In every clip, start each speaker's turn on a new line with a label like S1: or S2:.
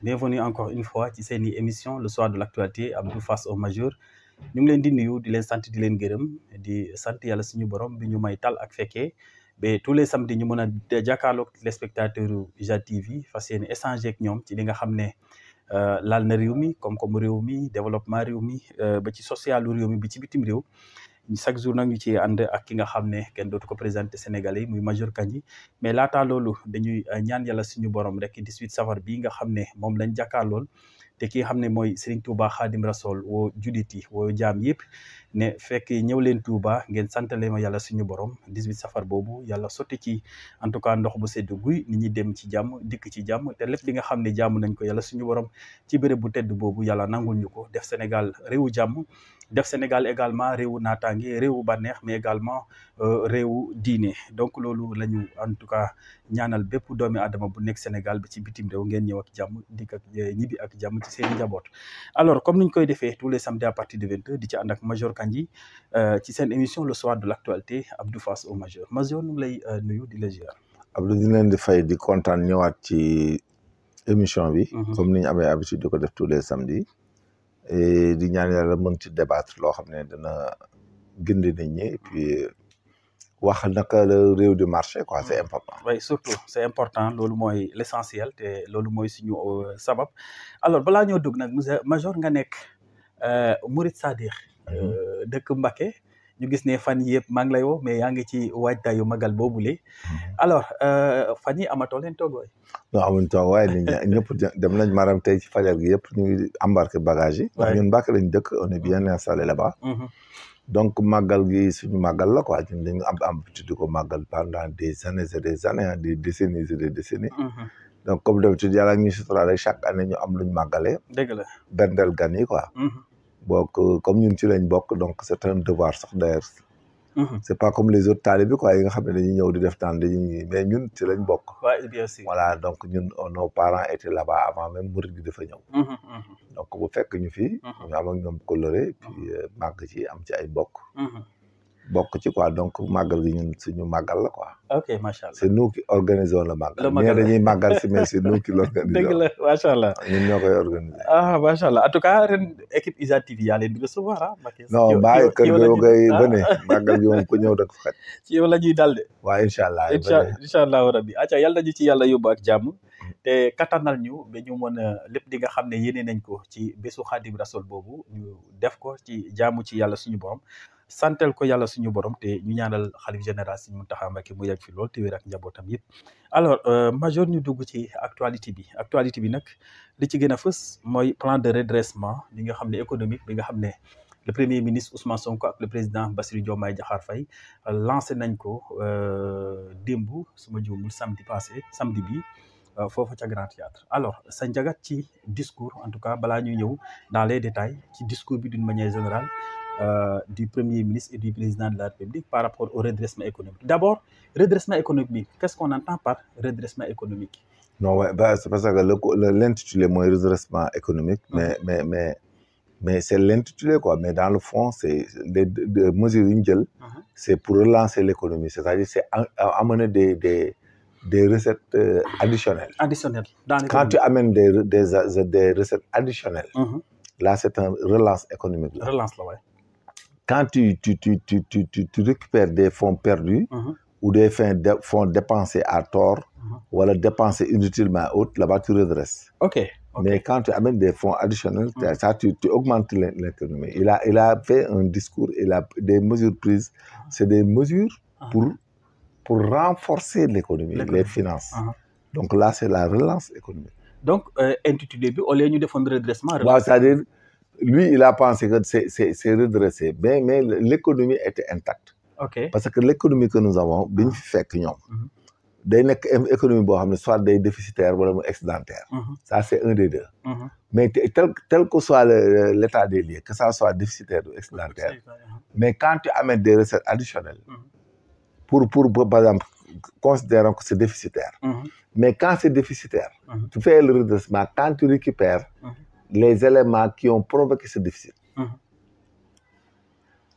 S1: bienvenue encore une fois ci seeni émission le soir de l'actualité Abdou face au majeur ñu ngi leen di nuyu di leen sant di leen gërëm di sant yàlla suñu borom bi ñu may tal ak fekkee ba tous les samedis ñu mën a jàkkaarloog téléspectateurs IJAD TV fas yéene échanger ak ñoom ci li nga xam ne laal na réew mi koom-koomu réew mi développement réew mi ba ci socialu réew mi bi ci bitim réew chaque jour nag ñu ci ànd ak ki nga xam ne kenn dootu ko présenté Sénégalais yi muy Major Kandji mais laataa loolu dañuy ñaan yàlla suñu borom rek 18 safar bii nga xam ne moom lañ jàkkaarlool te ki nga xam ne mooy Serigne Touba Khadim Rassoul woo jullit yi woo jaam yëpp ne fekk ñëw leen Touba ngeen santale ma yàlla suñu borom 18 safar boobu yàlla sotti ci en tout cas ndox bu sedd guy nit ñi dem ci jàmm dikk ci jàmm te lépp li nga xam ne jàmm nañ ko yàlla suñu borom ci béréb bu tedd boobu yàlla nangul ñu ko def Sénégal réewu jàmm def Sénégal également réewu naataange réewu bànneex mais également réewu diine donc loolu la ñu en tout cas ñaanal bépp doomi aadama bu nekk Sénégal ba ci bitim réew ngeen ñëw ak jàmm dikk ak ñibbi ak jàmm ci seen njaboot. alors comme niñ koy defee tous les samedis à partir de 20h di ci ànd ak Major Kandji ci seen émission le soir de l'actualité Abdou face au majeur Major ñu ngi lay nuyu di la ziar.
S2: Abdou di leen di fay di kontaan ñëwaat ci émission bi. comme ni ñu amee habitude di ko def tous les samedis. di ñaan yàlla mën ci débattre loo xam ne dana gindi nit ñi et puis wax naka la réew di marché quoi c'est important.
S1: oui surtout c'est important loolu mooy l'essentiel te loolu mooy suñu sabab alors balaa ñoo dugg nag Major nga nekk Murid Sadiq dëkk Mbacké ñu gis ne fan yii yëpp maa ngi lay woo mais yaa ngi ci waajtaayu magal boobule alors fan yi amatoo leen toog waay.
S2: non amuñ toog waaye ñëpp dem nañ maanaam tey ci fajar gi yëpp ñu ngi embarqué bagage yi. ndax ñun Mbacké lañ dëkk on est bien installé là-bas. donc màggal gi suñu màggal la quoi ñun dañu am habitude di ko màggal pendant des années et des années des décennies et des décennies. donc comme d'habitude yàlla ñuy suturaale chaque année ñu am luñ màggalee.
S1: dëgg la
S2: berndeel gan yi quoi. donc comme ñun ci lañ bokk donc c'est un devoir sax d'ailleurs. c'est pas comme les autres talibés quoi yi nga xam ne dañuy ñëw di def temps dañuy mais ñun ci lañ bokk.
S1: oui bien sûr
S2: voilà donc ñun nos parents étaient là-bas avant même murid bi dafa ñëw. donc bu fekk ñu fi. ñu am ak ñoom coloré puis màgg ci am ci ay bokk. bokk ci quoi donc màggal gi ñun suñu màggal la quoi.
S1: ok macha allah
S2: c'est nous qui organisons le màggal. mais dañuy màggal si mais c'est nous qui l'organisons.
S1: dëgg la macha allah
S2: ñun ñoo koy organiser.
S1: macha allah en tout cas ren équipe IJAD TV yaa leen di recevoir
S2: non bàyyi kër gi ngay bëne màggal gi moom ku ñëw da ko xaj.
S1: ci yow la ñuy dal de.
S2: waaw incha allah
S1: incha allah rabbi acca yàlla nañu ci yàlla yóbbu ak jàmm. te kattanal ñu ba ñu mën a lépp di nga xam ne yéene nañ ko ci bésu Khadim Rassoul boobu ñu def ko ci jaamu ci yàlla suñu borom. santel ko yàlla suñu borom te ñu ñaanal xalif général Serigne Mountakha Mbacké mu yàgg fi lool te wér ak njabootam yëpp. alors Major ñu dugg ci actualité bi nag li ci gën a fës mooy plan de redressement bi nga xam ne économique bi nga xam ne le premier ministre Ousmane Sonko ak le président Bassirou Diomaye Diakhar Faye lancé nañ ko démb su ma juumul samedi bi foofu ca Grand Théâtre alors sa njagat ci discours en tout cas balaa ñuy ñëw dans les détails ci discours bi d'une manière générale du premier ministre et du président de la République par rapport au redressement économique. D'abord, redressement économique, qu'est-ce qu'on entend par redressement économique?
S2: Non, ouais, c'est parce que l'intitulé mooy redressement économique, mais c'est l'intitulé quoi. Mais dans le fond, c'est des mesures yu ñu jël, c'est pour relancer l'économie, c'est-à-dire c'est amener des recettes additionnelles. Quand tu amènes des recettes additionnelles, là c'est une relance économique.
S1: Relance là, ouais.
S2: Quand tu récupères des fonds perdus ou des fonds dépensés à tort ou dépensés inutilement autres, là-bas tu redresses.
S1: Okay.
S2: Mais quand tu amènes des fonds additionnels, ça tu augmentes l'économie. Il a fait un discours, il a des mesures prises. C'est des mesures pour renforcer l'économie, les finances. Donc là, c'est la relance économique.
S1: Donc, intitulé, au lieu de faire un redressement.
S2: C'est-à-dire, lui, il a pensé que c'est redressé, mais l'économie était intacte.
S1: Okay.
S2: Parce que l'économie que nous avons, bien fait que nous, day nekk économie boo xam ne soit day déficitaire wala mu excédentaire. Ça c'est un des deux. Mais tel que soit l'état des lieux, que ça soit déficitaire ou excédentaire, mais quand tu amènes des recettes additionnelles, pour par exemple, considérons que c'est déficitaire. Mais quand c'est déficitaire, tu fais le redressement quand tu récupères les éléments qui ont provoqué ce déficit.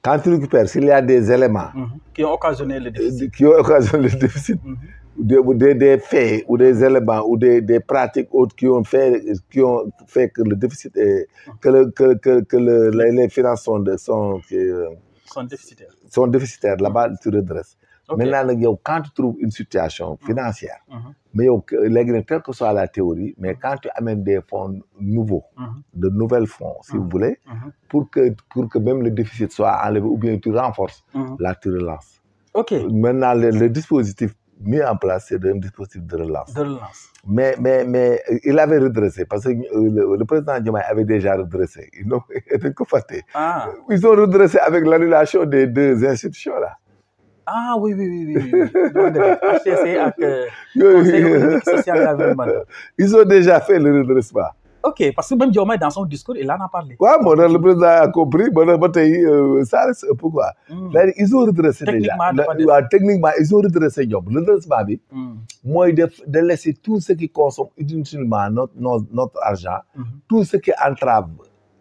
S2: Quand tu récupères, s'il y a des éléments
S1: qui ont occasionné le déficit,
S2: des faits ou des éléments ou des pratiques autres qui ont fait que le déficit est, les finances sont déficitaires. Là-bas, tu redresses. Okay. Maintenant, quand tu trouves une situation financière, mais quelle que soit la théorie, mais quand tu amènes des fonds nouveaux, de nouvelles fonds, si vous voulez, pour que même le déficit soit enlevé ou bien tu renforces, là tu relances.
S1: Okay.
S2: Maintenant, le dispositif mis en place, c'est un dispositif de relance. Mais il avait redressé, parce que le président Diomaye avait déjà redressé. Ils ont été confatés. Ils ont redressé avec l'annulation des deux institutions-là.
S1: Ah oui. HCC et Conseil économique, social et environnemental.
S2: Ils ont déjà fait le redressement.
S1: Ok, parce que même Diomaye, dans son discours, il en a parlé.
S2: Ouais, le président a compris. Ça reste pourquoi. Ils ont redressé déjà. Techniquement, ils ont redressé. Le redressement, moi, de laisser tout ce qui consomme inutilement notre argent, tout ce qui entrave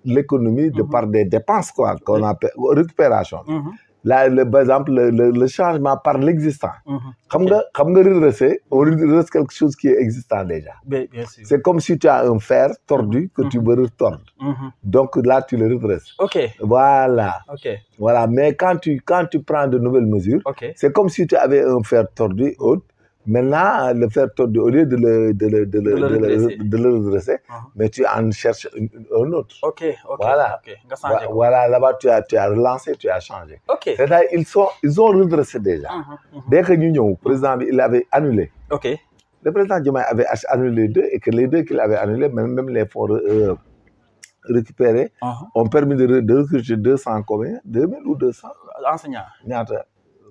S2: l'économie de par des dépenses, quoi, qu'on appelle récupération. Là, par exemple, le changement par l'existant. Comme redresser, on redresse quelque chose qui est existant déjà.
S1: Bien sûr.
S2: C'est comme si tu as un fer tordu que tu veux retordre. Donc là, tu le redresses.
S1: Ok.
S2: Voilà. Voilà. Mais quand tu prends de nouvelles mesures, c'est comme si tu avais un fer tordu haute. Maintenant, le fer tordu, au lieu de le redresser, mais tu en cherches un autre. Voilà. Voilà, là-bas, tu as relancé, tu as changé. C'est-à-dire, ils ont redressé déjà. Dès que le président, il avait annulé. Le président Diomaye avait annulé les deux, et que les deux qu'il avait annulés, même les fonds récupérés, ont permis de recruter 200 combien? 2000 ou 200
S1: enseignants.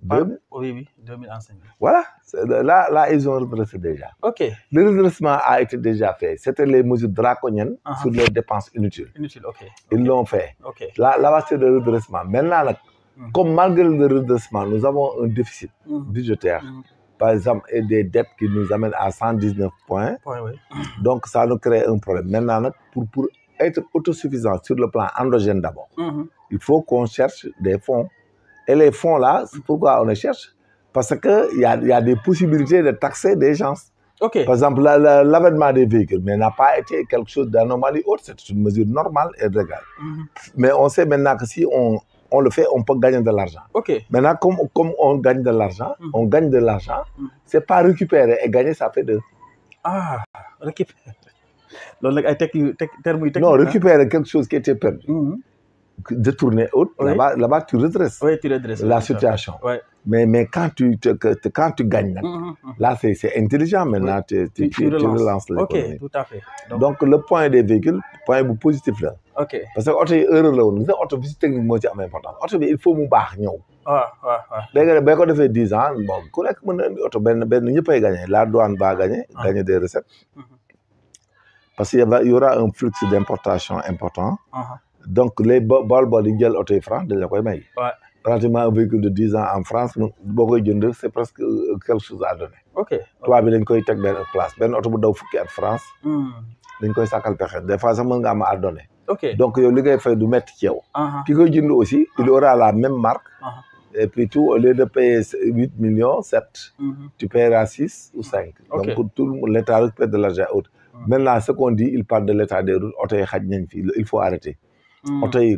S2: 2000
S1: enseignants.
S2: Voilà, là, ils ont redressé déjà. Le redressement a été déjà fait. C'était les mesures draconiennes sur les dépenses inutiles. Ils l'ont fait. Là, c'est le redressement. Maintenant, comme malgré le redressement, nous avons un déficit budgétaire, par exemple, et des dettes qui nous amènent à 119 points. Donc, ça nous crée un problème. Maintenant, pour être autosuffisant sur le plan endogène d'abord, il faut qu'on cherche des fonds. Et les fonds là, pourquoi on les cherche? Parce qu'il y a des possibilités de taxer des gens. Par exemple, l'avènement des véhicules n'a pas été quelque chose d'anomalie haute, c'est une mesure normale et légale. Mais on sait maintenant que si on le fait, on peut gagner de l'argent. Maintenant, comme on gagne de l'argent, c'est pas récupérer et gagner, ça fait deux.
S1: Récupérer.
S2: Non, récupérer quelque chose qui était perdu. Détourner autre, là-bas tu redresses, la situation. Mais quand tu gagnes, là c'est intelligent maintenant, tu relances l'économie.
S1: Tout à fait.
S2: Donc le point des véhicules, point positif là. Parce que l'auto est heureux là, nous avons visite technique moo ci am important. Auto bi il faut mu baax ñëw. Léegi ba ko defee 10 ans bon ku nekk mën na indi auto benn ñëppay gagner, la douane va gagner des recettes. Parce qu'il y aura un flux d'importation important. Donc, les bol yi jël auto France dañ la koy may. Pratiquement un véhicule de 10 ans en France, c'est presque quelque chose à donner. Toi, bi dañ koy teg benn place. Benn auto bu daw fukki at France. Dañ koy sàkkal pexe. Des fois, ça mën nga am à donner. Donc, yow li ngay fay du metti ci yow. Ki koy jënd aussi, il aura la même marque. Et puis tout, au lieu de payer 8 millions, 7, tu paieras 6 ou 5. Donc, pour tout le monde, l'État récupère de l'argent autre. Maintenant, ce qu'on dit, il parle de l'état des routes, il faut arrêter. Auto yi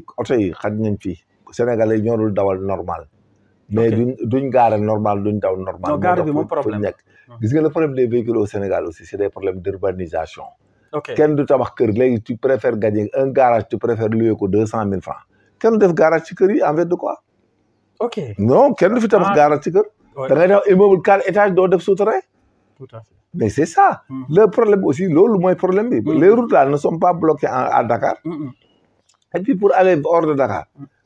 S2: xaj nañ fi Sénégalais ñoo dul dawal normal mais duñ gaare normal duñ daw normal.
S1: Non, gaare bi moom problème.
S2: Gis nga le problème des véhicules au Sénégal aussi c'est des problèmes d'urbanisation. Kenn du tabax kër léegi tu préfères gagner un garage, tu préfères louer ko 200 000 francs. Kenn def garage ci kër yi en fait de quoi? Non, kenn du fi tabax garage ci kër. Da ngay def immeuble 4 étages doo def souterrain.
S1: Tout à fait.
S2: Mais c'est ça. Le problème aussi, loolu mooy problème bi. Les routes là ne sont pas bloquées à Dakar. Et puis pour aller hors de Dakar,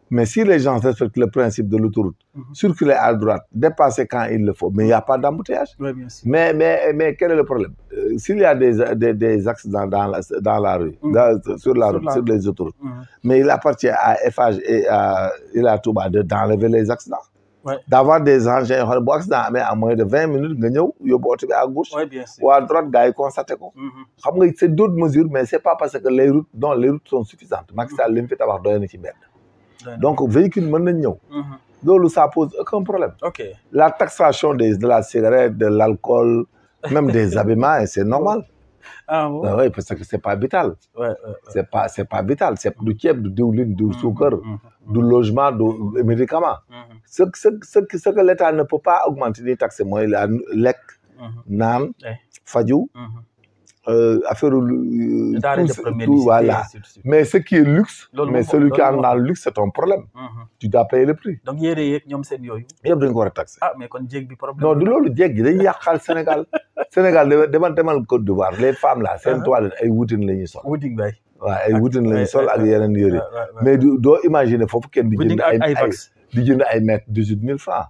S2: mais si les gens respectent le principe de l'autoroute, circuler à droite, dépasser quand il le faut, mais il n'y a pas d'embouteillage. Mais quel est le problème? S'il y a des accidents dans la rue, sur la route, sur les autoroutes, mais il appartient à Eiffage et à Touba d'enlever les accidents. D'avoir des engins, bon accident à moins de 20 minutes, à gauche ou à droite, gars, constaté quoi. C'est d'autres mesures, mais c'est pas parce que les routes sont suffisantes. Macky Sall li mu fi tabax doy na ci mbedd. donc véhicule mën nañ ñëw loolu ça pose aucun problème la taxation de la cigarette de l'alcool même des habillements c'est normal oui parce que c'est pas vital c'est pas vital c'est du ceeb du diwlin du suukar du logement du médicament ce que l'État ne peut pas augmenter ni taxer mooy la lekk naan faju affaire tout voilà mais ce qui est luxe mais celui qui est dans le luxe c'est ton problème tu dois payer le prix
S1: donc yére yeeg ñoom seen yooyu
S2: yëpp dañ ko war a taxer
S1: mais kon jéeg bi problème
S2: non du loolu jéeg gi dañuy yàqal Sénégal demal Côte d'Ivoire les femmes là seen toilette ay wutin la ñuy sol
S1: wutin bay
S2: waaw ay wutin la ñuy sol ak yeneen yére mais doo imaginer foofu kenn di jënd ay mètre 18 000 francs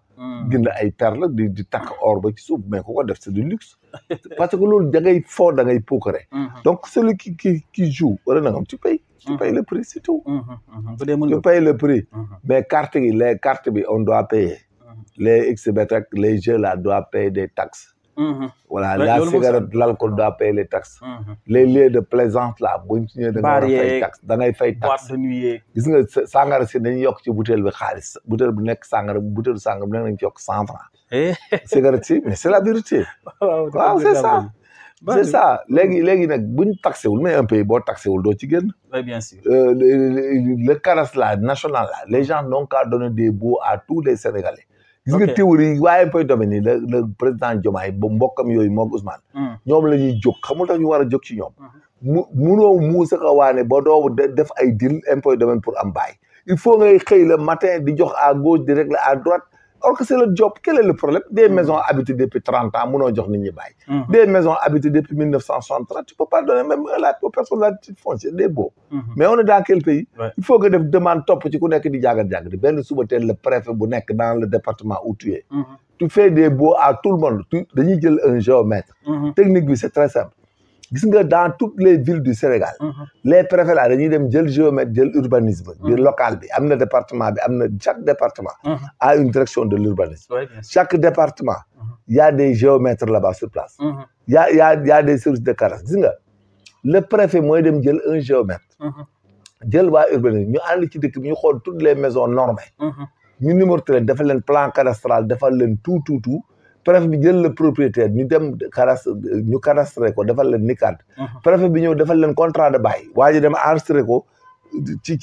S2: jënd ay perles di takk or ba ci suuf mais ku ko def c'est du luxe parce que loolu da ngay foo da ngay puukare donc celui qui joue wala nangam tu payes le prix c'est tout tu payes le prix mais les cartes bi on doit payer les xbet les jeux là doivent payer des taxes voilà la cigarette l'alcool doit payer les taxes les lieux de plaisance là buñ ci ñëwee da nga war a fay taxe da ngay fay taxe gis nga sàngara si dañuy yokk ci butéel bi xaalis butéel bu nekk sàngara butéelu sàngara bu nekk nañ ci yokk 100 francs cigarette si mais c'est la vérité waaw c'est ça léegi nag buñ taxé wul mais un pays boo taxé wul doo ci génn
S1: bien sûr
S2: le CARAS là national là les gens n'ont qu'à donner des baux à tous les Sénégalais gis nga théorie waaye impôt domaine yi le président Diomaye ba mbokkam yooyu moog Ousmane ñoom la ñuy jóg xamul tax ñu war a jóg ci ñoom munoo muusa ka waane ba doo def ay deal impôt domaine pour am bail il faut ngay xëy le matin di jox à gauche di régler à droite or que c'est le job quel est le problème des maisons habitées depuis 30 ans munoo jox nit ñi bail des maisons habitées depuis 1963 tu peux pas donner même aux personnes la titre foncier des baux mais on est dans quel pays il faut que def demande topp ci ku nekk di jàggat benn suba teel le préfet bu nekk dans le département où tu es tu fais des baux à tout le monde dañuy jël un géomètre technique bi c'est très simple gis nga dans toutes les villes du Sénégal les préfets là dañuy dem jël géomètre jël urbanisme bi local bi am na département bi am na chaque département a une direction de l'urbanisme chaque département il y a des géomètres là-bas sur place il y a des services de CARAS gis nga le préfet mooy dem jël un géomètre jël waa urbanisme ñu ànd ci dëkk bi ñu xool toutes les maisons normées ñu numéroté leen defal leen plan cadastral defal leen tout préfet bi jël le propriétaire ñu dem ñu cadastré ko defal leen nikat préfet bi ñëw defal leen contrat de bail waa ji dem enregistré ko ci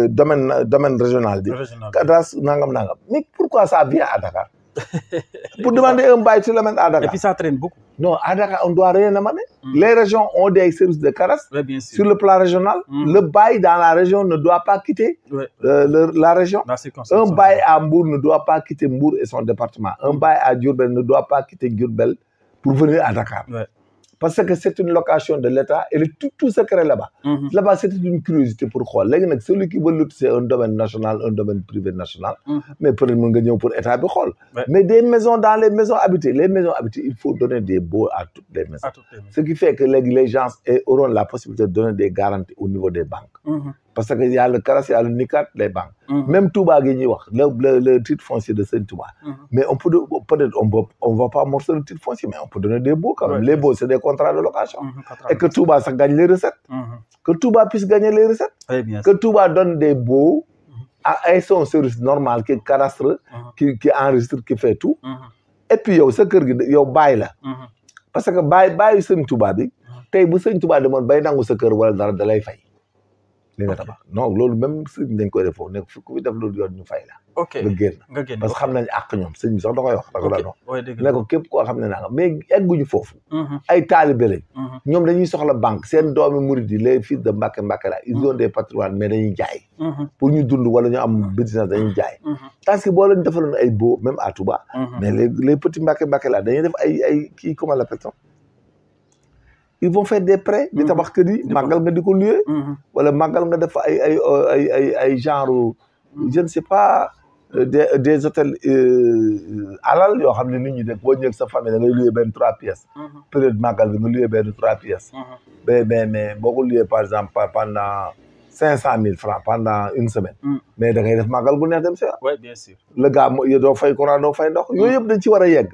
S2: domaine régional bi cadastre nangam mais pourquoi ça vient à Dakar pour demander un bail tu l'amènes à Dakar
S1: et puis ça traîne beaucoup
S2: non à Dakar on doit rien demander les régions ont des services de CARAS sur le plan régional le bail dans la région ne doit pas quitter la région un bail à Mbour ne doit pas quitter Mbour et son département un bail à Diourbel ne doit pas quitter Diourbel pour venir à Dakar parce que c'est une location de l'État et tout se crée là-bas là-bas c'était une curiosité pour xool léegi nag celui qui veut lotisser un domaine national un domaine privé national mais peut-être mën nga ñëw pour état bi xool mais des maisons dans les maisons habitées il faut donner des baux à toutes les maisons ce qui fait que léegi les gens auront la possibilité de donner des garanties au niveau des banques parce que y a le CARAS, y a le NICAT, les banques. Même Touba gi ñuy wax le titre foncier de Sëñ Touba. Mais peut-être on va pas morcer le titre foncier, mais on peut donner des baux quand même. Les baux, c'est des contrats de location. Et que Touba, ça gagne les recettes. Que Touba puisse gagner les recettes. Que Touba donne des baux à son service normal qui cadastre, qui enregistre, qui fait tout. Et puis yow sa kër gi yow bàyyi la. Parce que bàyyi Sëñ Touba bi tey bu Sëñ Touba demoon bay nangu sa kër wala dara da lay fay. li nga tabax non loolu même sëñ dañ koy def foofu ne ku fi def loolu yoon ñu fay la nga génn parce que xam nañ àq ñoom sëñ bi sax da koy wax da ko daan wax ne ko képp koo xam ne naa nga mais egguñu foofu ay taalibe lañ ñoom dañuy soxla banque seen doomi murid yi les fils de Mbàkke là ils ont des patrimoines mais dañuy jaay pour ñu dund wala ñu am business dañuy jaay parce que boo leen defaloon ay baux même à Touba mais les petits Mbàkke là dañuy def ay kii comment on l'appelle ça ils vont faire des prêts di tabax kër yi màggal nga di ko louer wala màggal nga def ay genre je ne sais pas des hôtels alal yoo xam ne nit ñi de boo ñëwee sa famille da ngay louer benn 3 pièces période màggal bi nga louer benn 3 pièces mais boo ko louer par exemple pendant 500 000 francs pendant une semaine mais da ngay def màggal gu neex dem si
S1: oui bien sûr
S2: le gars yo doo fay courant doo fay ndox yooyu yëpp dañ ci war a yegg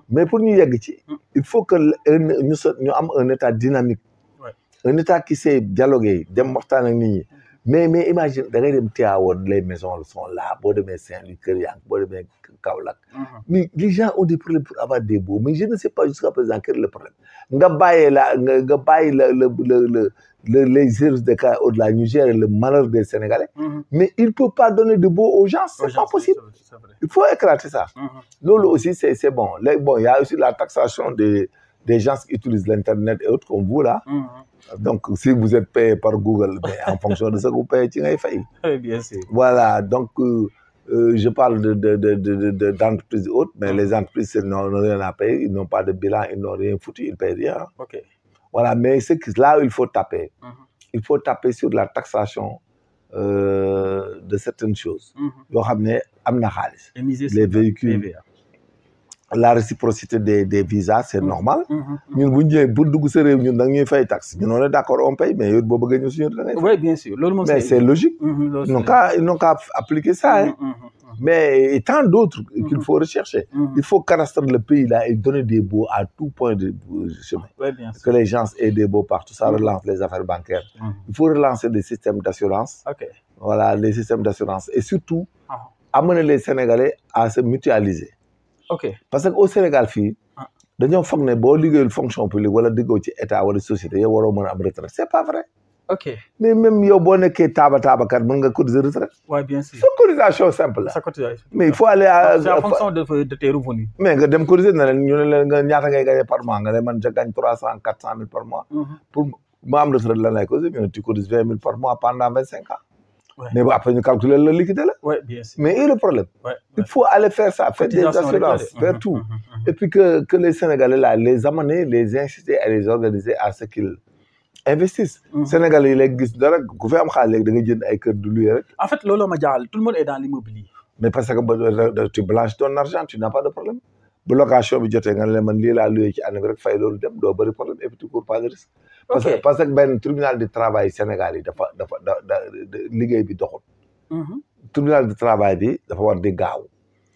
S2: mais pour ñu yegg ci il faut que ñu am un état dynamique un état qui sait dialoguer dem waxtaan ak nit ñi mais imagine da ngay dem Tivaouane les maisons sont là boo demee Saint-Louis Kër Yank boo demee Kaolack mais les gens ont des problèmes pour avoir des baux mais je ne sais pas jusqu'à présent quel est le problème nga bàyyee nga bàyyi les services de cas au-delà ñu gérer le malheur des Sénégalais mais il peut pas donner de baux aux gens c'est pas possible il faut éclater ça loolu aussi c'est bon léegi bon il y a aussi la taxation des gens qui utilisent l'internet et autres comme vous là donc si vous êtes payé par Google mais en fonction de ce que vous payez ci ngay fay
S1: bien sûr
S2: voilà donc je parle d'entreprises hautes mais les entreprises n'ont rien à payer ils n'ont pas de bilan ils n'ont rien foutu ils payent rien
S1: ok
S2: voilà mais c'est que là où il faut taper il faut taper sur la taxation de certaines choses yoo xam ne am na xaalis les véhicules la réciprocité des visas c'est normal ñun bu ñu ñëwee bu dugg sa réew ñun da ñuy fay taxe ñun on est d'accord on paye mais yow boo bëggee ñu suñu da ngay
S1: oui bien sûr loolu moom
S2: mais c'est logique ils n'ont qu'à appliquer ça mais et tant d'autres qu'il faut rechercher il faut cadastrer le pays là et donner des baux à tout point de chemin que les gens aient des baux partout ça relance les affaires bancaires il faut relancer des systèmes d'assurance voilà les systèmes d'assurance et surtout amener les Sénégalais à se mutualiser parce que au Sénégal fii dañoo foog ne boo liggéeyul fonction publique wala diggoo ci état wala société yow waroo mën a am retraite c'est pas vrai mais même yow boo nekkee taabakat mën nga cotiser retraite
S1: bien sûr
S2: sa cotisation simple la mais il faut aller
S1: c'est en fonction de tes revenus
S2: mais nga dem cotiser na leen ñu ne leen nga ñaata ngay gagner par mois nga ne man je gagne 300-400 000 par mois pour ma am retraite la lay cotiser mais tu cotises 20 000 par mois pendant 25 ans mais bon après ñu calculer la liquider la
S1: bien sûr
S2: mais et le problème il faut aller faire ça faire des assurances faire tout et puis que les Sénégalais là les amener les inciter à les organiser à ce qu'ils investissent Sénégalais yi léegi gis dara ku fi am xaalis léegi da nga jënd ay kër du luye rek
S1: en fait loolu ma jaaxal tout le monde est dans l'immobilier
S2: mais parce que tu blanchis ton argent tu n'as pas de problème bu location bi jotee nga ne man lii laa luye ci année bi rek fay loolu dem doo bëri problème et puis tu cours pas de risque parce que benn tribunal du travail Sénégal yi dafa liggéey bi doxul tribunal du travail bi dafa war di gaaw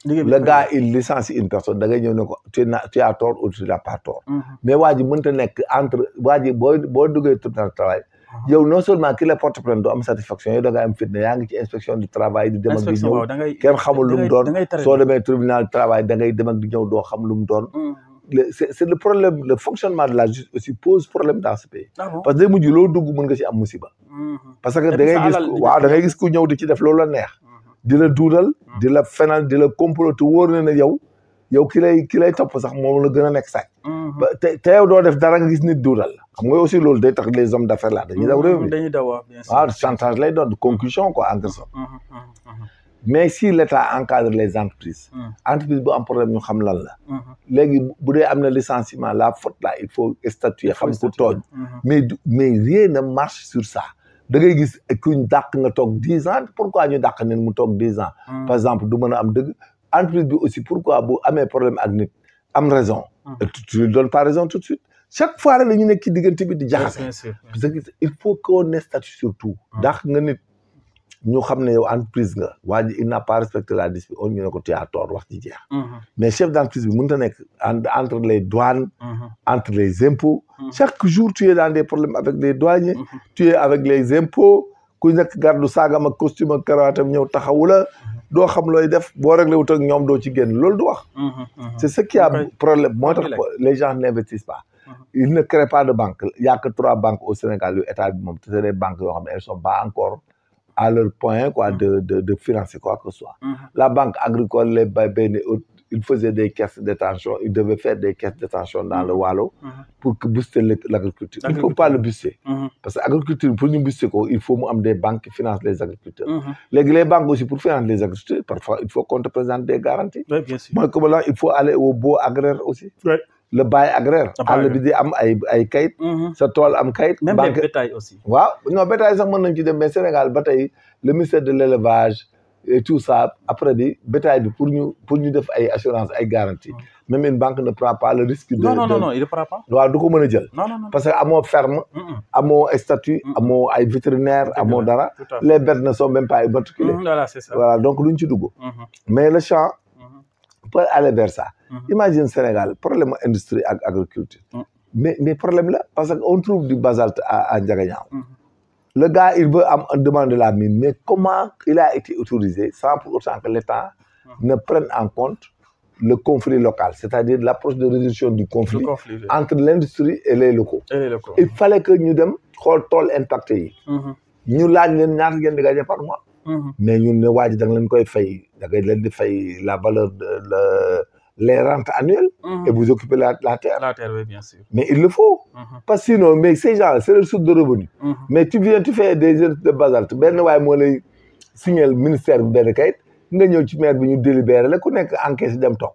S2: le gars il licencie une personne da ngay ñëw ne ko tu as tort ou tu n'as pas tort mais waa ji mënta nekk entre waa ji boo duggee tribunal du travail yow non seulement ki la porte plainte doo am satisfaction yow da nga am fitna yaa ngi ci inspection du travail di dem ak di ñëw kenn xamul lu mu doon soo demee tribunal du travail da ngay dem ak di ñëw doo xam lu mu doon c'est le problème le fonctionnement de la justice aussi pose problème dans ce pays parce que day mujj loo dugg mën nga ci am musiba parce que da ngay gis ku ñëw di ci def loolu la neex di la duudal di la fenal di la comploter wóor na ne yow ki lay topp sax moom la gën a nekk sax te yow doo def dara nga gis nit duudal la xam nga aussi loolu day tax les hommes d'affaires là dañuy daw réew mi waaw chantage lay doon concussion quoi en quelque sorte mais si l'État encadre les entreprises entreprise bu am problème ñu xam lan la léegi bu dee am na licenciement la faute là il faut statuer xam ku tooñ mais rien ne marche sur ça da ngay gis kuñ dàq nga toog 10 ans pourquoi ñu dàq nit mu toog 10 ans par exemple du mën a am dëgg entreprise bi aussi pourquoi bu amee problème ak nit am raison tu lui donnes pas raison tout de suite chaque fois rek la ñu nekk ci diggante bi di jaxase parce que il faut qu'on statue surtout dàq nga nit ñu xam ne yow entreprise nga waa ji il n'a pas respecté la discipline on ñu ne ko tu as tort wax ci jeex mais chef d'entreprise bi mënut a nekk entre les douanes entre les impôts chaque jour tu es dans des problèmes avec les douaniers tu es avec les impôts ku nekk gardu saagam ak costume ak karawatam ñëw taxawu la doo xam looy def boo réglé wut ak ñoom doo ci génn loolu du wax c'est ce qui a problème moo tax les gens n'investissent pas ils ne créent pas de banque il y a que 3 banques au Sénégal yu état bi moom c'est des banques yoo xam ne elles sont pas encore à leur point quoi de financer quoi que ce soit la banque agricole les BNI il faisait des caisses de détention il devait faire des caisses de détention dans le Waalo pour que booster l'agriculture il faut pas le booster parce que agriculture pour ñu booster ko il faut mu am des banques qui financent les agriculteurs léegi les banques aussi pour financer les agriculteurs parfois il faut qu'on te présente des garanties mooy comme là il faut aller au baux agraire aussi le bail agraire àll bi di am ay kayit sa tool am kayit
S1: même les bétail aussi
S2: waaw non bétail sax mën nañ ci dem mais Sénégal ba tey le ministère de l'élevage et tout ça après bi bétail bi pour ñu def ay assurance ay garantie même une banque ne prend pas le risque de
S1: non il ne prend pas
S2: waaw du ko mën a jël
S1: non
S2: parce que amoo ferme amoo statut amoo ay vétérinaire amoo dara les bêtes ne sont même pas immatriculées
S1: voilà c'est ça
S2: voilà donc duñ ci dugg mais le champ peut aller vers ça imagine Sénégal problème industrie ak agriculture mais problème là parce que on trouve du basalte à Ndiaganiao le gars il veut demander la mine mais comment il a été autorisé sans pour autant que l'État ne prenne en compte le conflit local, c'est-à-dire l'approche de résolution du conflit entre l'industrie et les locaux. Il fallait que ñu dem xool tool impacté yi. ñu laaj leen ñaata ngeen di gagner par mois. mais ñun ne waa ji da nga leen koy fay da ngay leen di fay la valeur de les rentes annuelles. Et vous occupez la terre.
S1: La terre, oui, bien sûr.
S2: Mais il le faut. Parce que sinon, mais ces gens, c'est leur source de revenus. Mais tu viens, tu fais des études de basalte. Ben ouais, moi, le signé le ministère de Bénékait. nga ñëw ci maire bi ñu délibéré la ku nekk encaisse dem toog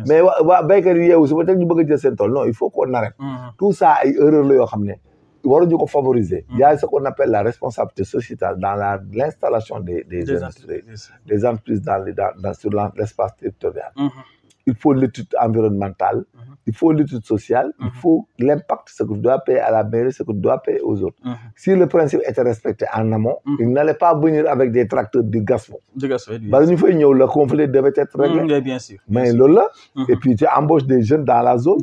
S2: mais waa béykat yi yeewu su ba teg ñu bëgg a jël seen tool non il faut qu'on arrête tout ça ay erreur la yoo xam ne waruñu ko favoriser il y a ce qu'on appelle la responsabilité sociétale dans l'installation des industries des entreprises sur l'espace territorial il faut l'étude environnementale il faut l'étude sociale il faut l'impact ce que tu dois payer à la mairie ce que tu dois payer aux autres si le principe était respecté en amont il n'allait pas venir avec des tracteurs du gaspon bala ñu fay ñëw le conflit devait être réglé
S1: bien sûr
S2: mais loolu la et puis tu embauches des jeunes dans la zone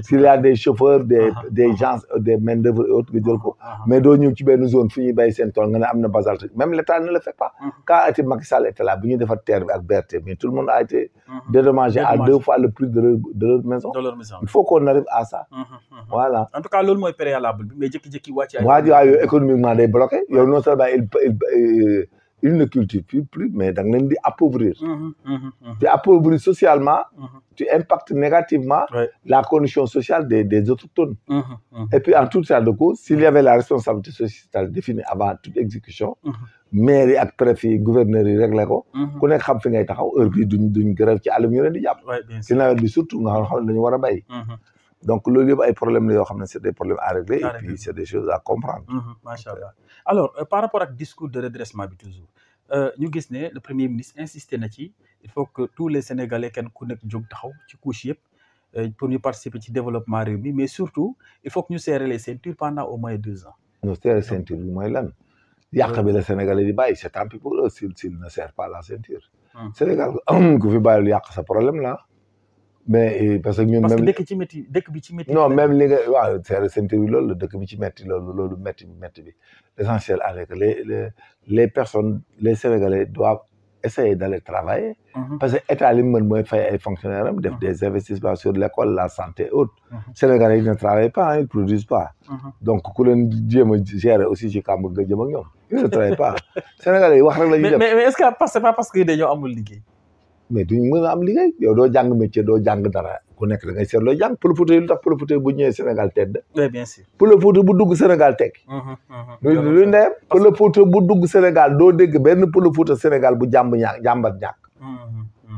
S2: s'il y a des chauffeurs des gens des main d'œuvre et autres nga jël ko mais doo ñëw ci benn zone fi ñuy bàyyi seen tool nga ne am na basalte même l'État ne le fait pas quand Macky Sall était là bi ñuy defar terre bi ak BRT mais tout le monde a été dédommagé à 2 fois le prix de leur maison. Il faut qu'on arrive à ça. Voilà.
S1: En tout cas, loolu mooy préalable bi mais jékki-jékki wàcc ay.
S2: waa ji waaye économiquement day bloqué yow non seulement il ne cultive plus mais da nga leen di appauvrir. Tu appauvris socialement. Tu impactes négativement la condition sociale des autochtones. Et puis en tout cas de cause s'il y avait la responsabilité sociétale définie avant toute exécution. maire yi ak préfet yi gouverneur yi réglé ko. ku nekk xam fi ngay taxaw heure bii duñ grève ci àll bi ñu leen di jàpp. ci nawet bi surtout nga xam ne dañu war a bay. donc loolu yëpp ay problèmes la yoo xam ne c'est des problèmes à régler. et puis c'est des choses à comprendre.
S1: macha allah alors par rapport ak discours de redressement bi toujours ñu gis ne le premier ministre insisté na ci il faut que tous les Sénégalais kenn ku nekk jóg taxaw ci couche yëpp pour ñu participer ci développement réew mi mais surtout il faut que ñu serrer les ceintures pendant au moins 2 ans.
S2: ñu serrer ceinture bi mooy lan. yàq bi la Sénégalais di bàyyi c'est tant pis pour eux s'il ne serre pas la ceinture. Sénégal ku fi bàyyil yàq sa problème là. mais parce que ñun même
S1: parce que dëkk bi ci métti.
S2: non même li nga waaw serre ceinture bi loolu la dëkk bi ci métti loolu métti bi l'essentiel est que les personnes les Sénégalais doivent essayer d'aller travailler. parce que état li mu mën mooy fay ay fonctionnaires am def des investissements sur l'école la santé et autres. Sénégalais yi ne travaillent pas ils produisent pas. donc ku leen jéem a gérer aussi ci kàmb nga jëm ak ñoom ils ne travaillent pas Sénégalais yi wax rek la ñuy def.
S1: mais est-ce que c'est pas parce que dañoo amul liggéey.
S2: mais duñ mën a am liggéey yow doo jàng métier doo jàng dara ku nekk da ngay seet looy jàng Pël Fuuta yi lu tax Pël Fuuta bu ñëwee Sénégal tedd.
S1: oui bien sûr.
S2: Pël Fuuta bu dugg Sénégal tekki. luy ndeyam Pël Fuuta bu dugg Sénégal doo dégg benn Pël Fuuta Sénégal bu jàmbat ñàkk.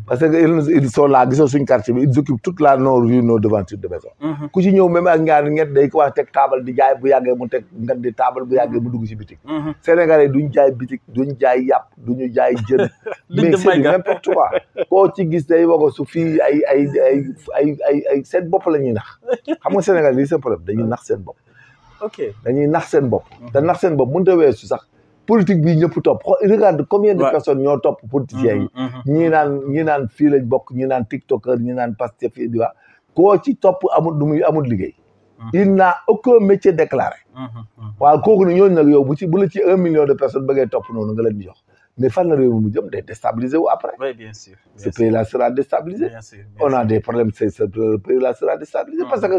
S2: parce que ils sont là gisoo suñ quartier bi ils occupent toute la nos devantures de maison. ku ci ñëw même ak ñaar ñett day ko wax teg taabal di jaay bu yàggee mu teg nga di taabal bu yàggee mu dugg ci bitik. Sénégalais duñ jaay bitik duñ jaay yàpp duñu jaay jën. mais c'est n'importe quoi koo ci gis day wago su fii ay seen bopp la ñuy nax xam nga Sénégal lii seen problème dañuy nax seen bopp.
S1: ok
S2: dañuy nax seen bopp. te nax seen bopp mënut a weesu sax. politique bi ñëpp topp regarde combien de personnes ñoo topp politiciens yi ñii naan fii lañ bokk ñii naan tiktoker ñii naan Pastef fii di wax koo ci topp amul liggéey il n'a aucun métier déclaré waaw kooku ne ñooñu nag yow bu la ci 1 million de personnes bëggee topp noonu nga leen di jox mais fan la réew mi mu jëm day déstabiliser wu après.
S1: oui bien sûr.
S2: ce pays là sera déstabilisé. bien sûr on a des problèmes ce pays là sera déstabilisé. parce que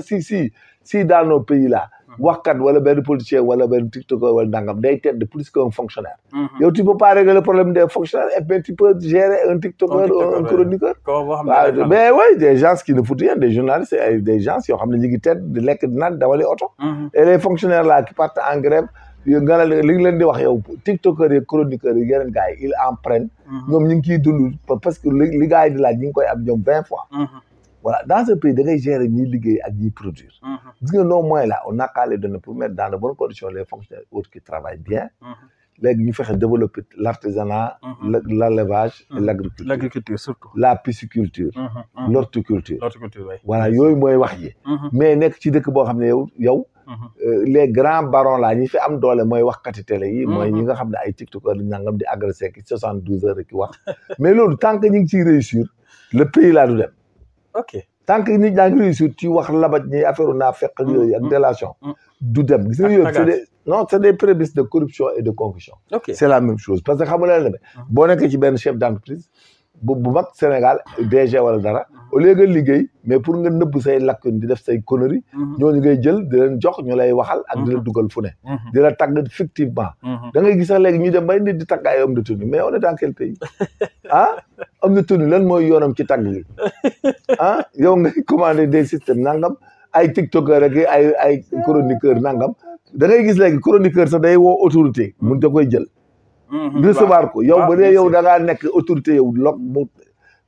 S2: si dans nos pays là. waxkat wala benn politicien wala benn tiktoker wala nangam day tedd plus qu'un fonctionnaire. yow tu peux pas régler le problème des fonctionnaires et puis tu peux gérer un tiktoker un chroniqueur. mais oui des gens qui ne foutent rien des journalistes et des gens yoo xam ne ñu ngi tedd di lekk di naan dawali oto. et les fonctionnaires là qui partent en grève. nga li nga leen di wax yow tiktokers yi chroniqueurs yi yeneen gars yi ils en prennent. ñoom ñu ngi ciy dund parce que li gars yi di laaj ñu ngi koy am ñoom 20 fois. voilà dans ce pays da ngay gérer ñiy liggéey ak ñiy produire. gis nga nos moyens là on a qu'à les donner pour mettre dans de bonnes conditions les fonctionnaires autres qui travaillent bien. léegi ñu fexe développer l'artisanat. l'élevage et l'agriculture.
S1: l'agriculture surtout.
S2: la pisciculture. l'horticulture.
S1: oui.
S2: voilà yooyu mooy wax ji. mais nekk ci dëkk boo xam ne yow. les grands barons là ñi fi am doole mooy waxkati télé yi. mooy ñi nga xam ne ay tiktokers nangam di agressé ki 72 heures ki wax. mais loolu tant que ñu ngi ciy réussir le pays là du dem.
S1: ok
S2: tant que nit ñaa ngi réussir ci wax labat ñi affaire naa fekk ak yooyu ak délation. du dem gis nga yooyu non c'est des prémices de corruption et de concussion.
S1: ok
S2: c'est la même chose parce que xam nga la demee. boo nekkee ci benn chef d'entreprise bu mag Sénégal DG wala dara au lieu nga liggéey mais pour nga nëbb say lakk di def say conneries. ñooñu ngay jël di leen jox ñu lay waxal ak di la dugal fu ne. di la tagg fictivement. da ngay gis sax léegi ñu dem bay nit di tagg ay homme de tenue mais on est dans quel pays ah homme de tenue lan mooy yoonam ci tagg gi ah yow ngay commander des systèmes nangam ay tiktokeur rek ay chroniqueur nangam da ngay gis léegi chroniqueur sax day woo autorité mun da koy jël. recevoir ko yow ba dee yow da ngaa nekk autorité yow log mu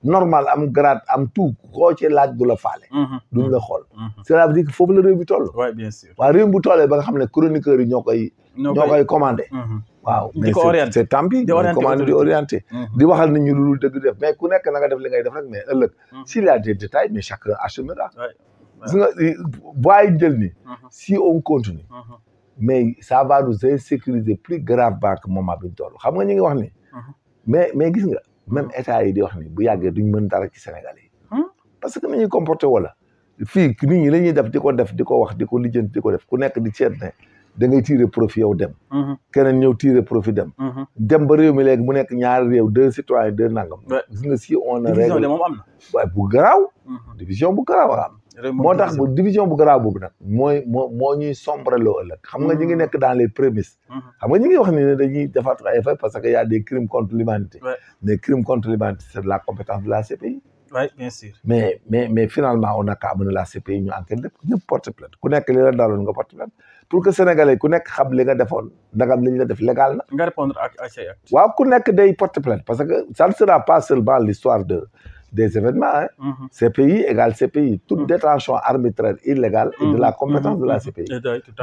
S2: normal am grade am tout koo ci laaj du la faale. duñ la xool. cela veut dire que foofu la réew bi toll.
S1: oui bien sûr
S2: waaw réew bu tollee ba nga xam ne chroniqueurs yi ñoo koy commandé. waaw mais c'est tant pis. di commandé di orienté. di waxal nit ñi lu dëgg def mais ku nekk na nga def li ngay def rek mais ëllëg. s'il y a des détails mais chacun assumera. gis nga booy jël ni si on continue. mais ça va nous insécuriser plus gravement que moment bi ñu toll xam nga ñu ngi wax ni. mais gis nga même état yi di wax ni bu yàggee duñ mën dara ci Sénégal yi. parce que ni ñuy comporté wala fii nit ñi la ñuy def di ko wax di ko lijjanti di ko def ku nekk di seet ne da ngay tirer profit yow dem. keneen ñëw tirer profit dem. dem ba réew mi léegi mu nekk ñaari réew 2 citoyens 2 nangam. gis nga si on a.
S1: division de moom am na.
S2: waaye bu garaaw. division bu garaaw am. moo tax bu division bu garaaw boobu nag moo ñuy sombreloo ëllëg xam nga ñu ngi nekk dans les prémices xam nga ñu ngi wax ni ne dañuy defar ay effet parce que y a des crimes contre l'humanité mais crimes contre l'humanité c'est de la compétence de la CPI
S1: oui bien sûr
S2: mais finalement on a qu'à amener la CPI ñu enquête lépp ñëpp porte plainte ku nekk li la daloon nga porte plainte pour que sénégalais ku nekk xam li nga defoon ndagam li ñu la def légal na
S1: nga répondre ak say actes
S2: waaw ku nekk day porte plainte parce que ça ne sera pas seulement l'histoire des événements CPI égale CPI toute détention arbitraire illégale est de la compétence de la CPI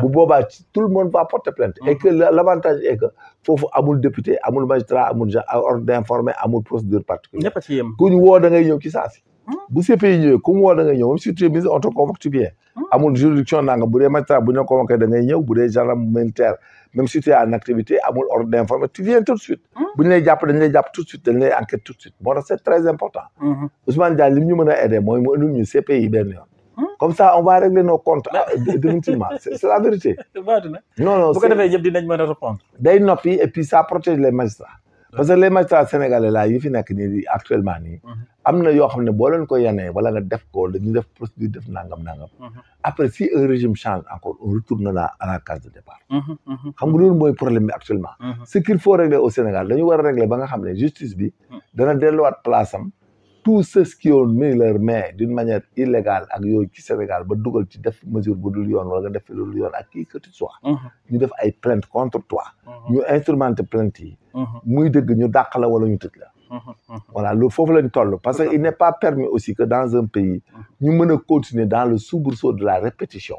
S2: bu boobaa tout le monde va porter plainte et que l'avantage est que foofu amul député amul magistrat amul ordre d'informer amul procédure particulière
S1: ñëpp a ci yem
S2: ku ñu woo da ngay ñëw ci saasi bu CPI ñëwee ku mu woo da ngay ñëw même si tu es mis on te convoque tu viens amul juridiction nanga bu dee magistrat bu ñu la convoqué da ngay ñëw bu dee gendarme militaire même si tu es en activité amul ordre d'informer tu viens tout de suite bu ñu lay jàpp dañ lay jàpp tout de suite dañ lay enquête tout de suite moo tax c'est très important Ousmane Diagne li ñu mën a aider mooy mu indil ñu CPI benn yoon comme ça on va régler nos comptes définitivement c'est la vérité non
S1: bu ko defee ñëpp dinañ mën a répondre
S2: day noppi et puis ça protège les magistrats parce que les magistrats sénégalais là yi fi nekk nii actuellement nii am na yoo xam ne boo leen ko yanee wala nga def ko dañu def procédure def nangam après si un régime change encore on retournera à la case de départ xam nga loolu mooy problème bi actuellement ce qu'il faut régler au Sénégal dañu war a régler ba nga xam ne justice bi dana delluwaat place am tous ceux qui ont mis leur main d'une manière illégale ak yooyu ci Sénégal ba dugal ci def mesure bu dul yoon wala nga def fi lu dul yoon ak kii que tu sois ñu def ay plainte contre toi ñu instrumenté plainte yi muy dëgg ñu dàq la wala ñu tëj la voilà loolu foofu lañ toll parce que il n'est pas permis aussi que dans un pays ñu mën a continuer dans le soubresaut de la répétition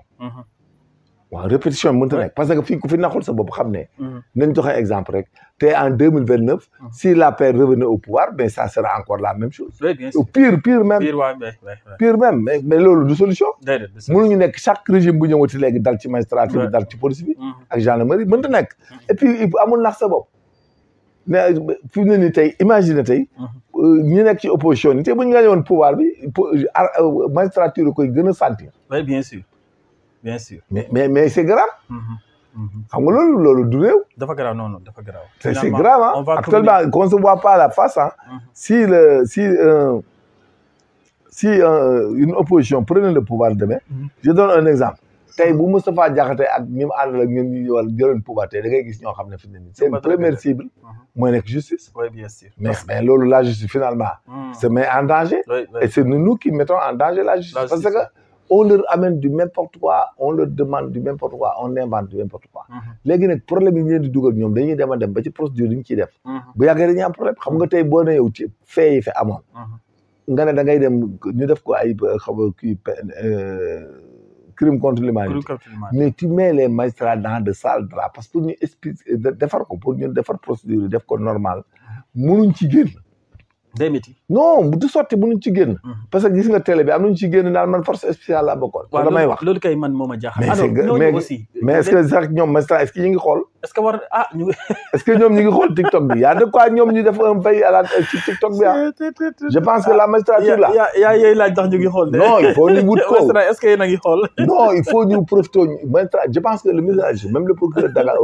S2: waaw répétition bi mënta nekk parce que fii ku fi naxul sa bopp xam ne nañ joxe exemple rek te en 2029 si la paix revenait au pouvoir mais ça sera encore la même chose pire même mais loolu du solution mënuñu nekk chaque régime bu ñëwati léegi dal ci magistrature bi dal ci police bi ak gendarmerie mënta nekk et puis amul nax sa bopp ne fi mu ne nii tey imagine tey ñi nekk ci opposition ni tey bu ñu nga ñëwoon pouvoir bi magistrature koy gën a sentir
S1: oui bien sûr
S2: mais c'est grave xam nga loolu du réew
S1: dafa grave non dafa grave
S2: c'est grave actuellement qu'on se voit pas la face si une opposition prenait le pouvoir demain je donne un exemple tey bu Moustapha Diakhaté ak ñi mu àndal ak ñun ñu wal jëloon pouvoir tey da ngay gis ñoo xam ne fi ne nii seen première cible mooy nekk justice
S1: oui bien sûr
S2: mais loolu la justice finalement se met en danger et c'est nous qui mettons en danger la justice parce que on leur amène du n'importe quoi on leur demande du n'importe quoi on invente du n'importe quoi léegi nag problème yi ñu leen di dugal ñoom dañuy dem a dem ba ci procédure yi ñu ciy def bu yàggee dañuy am problème xam nga tey boo ne yow ci fee yi fi amoon nga ne da ngay dem ñu def ko ay xam nga kii crime contre l'humanité mais tu mets les magistrats dans de sales draps parce que ñu explique defar ko pour ñu defar procédure yi def ko normal mënuñ ci génn
S1: day métti.
S2: non du sotti mënuñ ci génn. parce que gis nga télé bi am nañu ci génn daal man force spéciale laa bokkoon.
S1: waaw
S2: damay wax
S1: loolu kay man moo ma jaaxal.
S2: mais
S1: aussi.
S2: mais est-ce que sax ñoom maintenant est-ce que ñu ngi xool.
S1: est-ce que war ñu.
S2: est-ce que ñoom ñu ngi xool TikTok bi y a de quoi ñoom ñu def un veille à la ci TikTok bi ah. je pense que la magistrature là.
S1: yaa yooyu laaj tax ñu ngi xool de.
S2: non il faut ñu wut ko.
S1: est-ce que yéen a ngi xool.
S2: non il faut ñu profiter je pense que le ministre même le procureur Dakar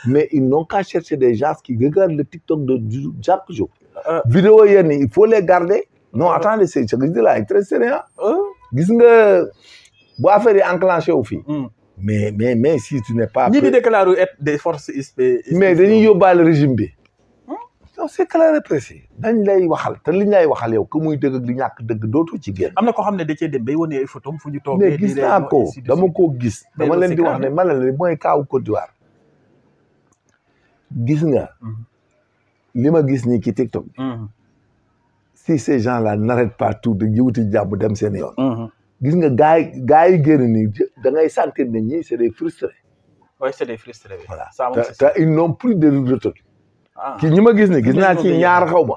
S2: mais ils n'ont qu'à chercher des gens qui regardent le TikTok de chaque jour. vidéo yenn il faut les garder. non attendez c'est ce que je dis là c'est très sérieux. gis nga bu affaire yi enclenché wu fii. mais si tu n'es pas.
S1: ñi di déclaré être des forces
S2: mais dañuy yóbbaale régime bi. non c'est clair et précis. dañ lay waxal te liñ lay waxal yow que muy dëgg ak li ñàkk dëgg dootu ci génn.
S1: am na koo xam ne da cee dem bay wane ay photos fu ñu toogee.
S2: mais gis naa ko dama koo gis. dama leen di wax ne ma ne mooy kaawu Côte d'Ivoire. gis nga. li ma gis nii ci TikTok. si ces gens-là n'arrêtent pas tout de wuti jàmm dem seen yoon. gis nga gars yi génn nii da ngay sentir ne ñii c'est des frustrés.
S1: oui c'est des frustrés.
S2: voilà te ils n'ont plus de retenue. ki ñi ma gis ni gis naa ci ñaar xaw ma.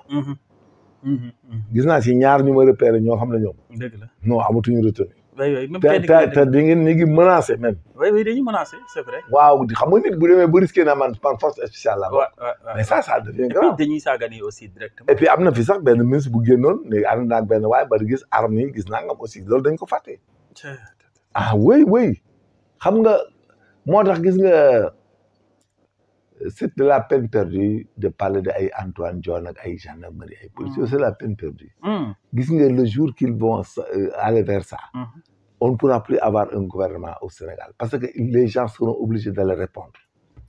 S2: gis naa ci ñaar ñu ma repéré ñoo xam ne ñoom.
S1: dëgg la
S2: non amatuñu retenue.
S1: oui même
S2: te di ngeen ñu ngi menacé même.
S1: oui dañuy menacé c'est vrai.
S2: waaw xam nga nit bu demee ba risqué na man par force spéciale la. mais ça devient grave.
S1: et puis dañuy saagane aussi directement.
S2: et puis am na fi sax benn ministre bu génnoon ne ànd naag benn waaye ba gis armes yi gis naa nga aussi loolu dañ ko fàtte. ah oui xam nga moo tax gis nga c'est de la peine perdue de parler de ay Antoine Diome ak ay gendarmerie ay policiers c'est la peine perdue. gis nga le jour qu'ils vont aller vers ça. on ne pourra plus avoir un gouvernement au Sénégal parce que les gens seront obligés d'aller répondre.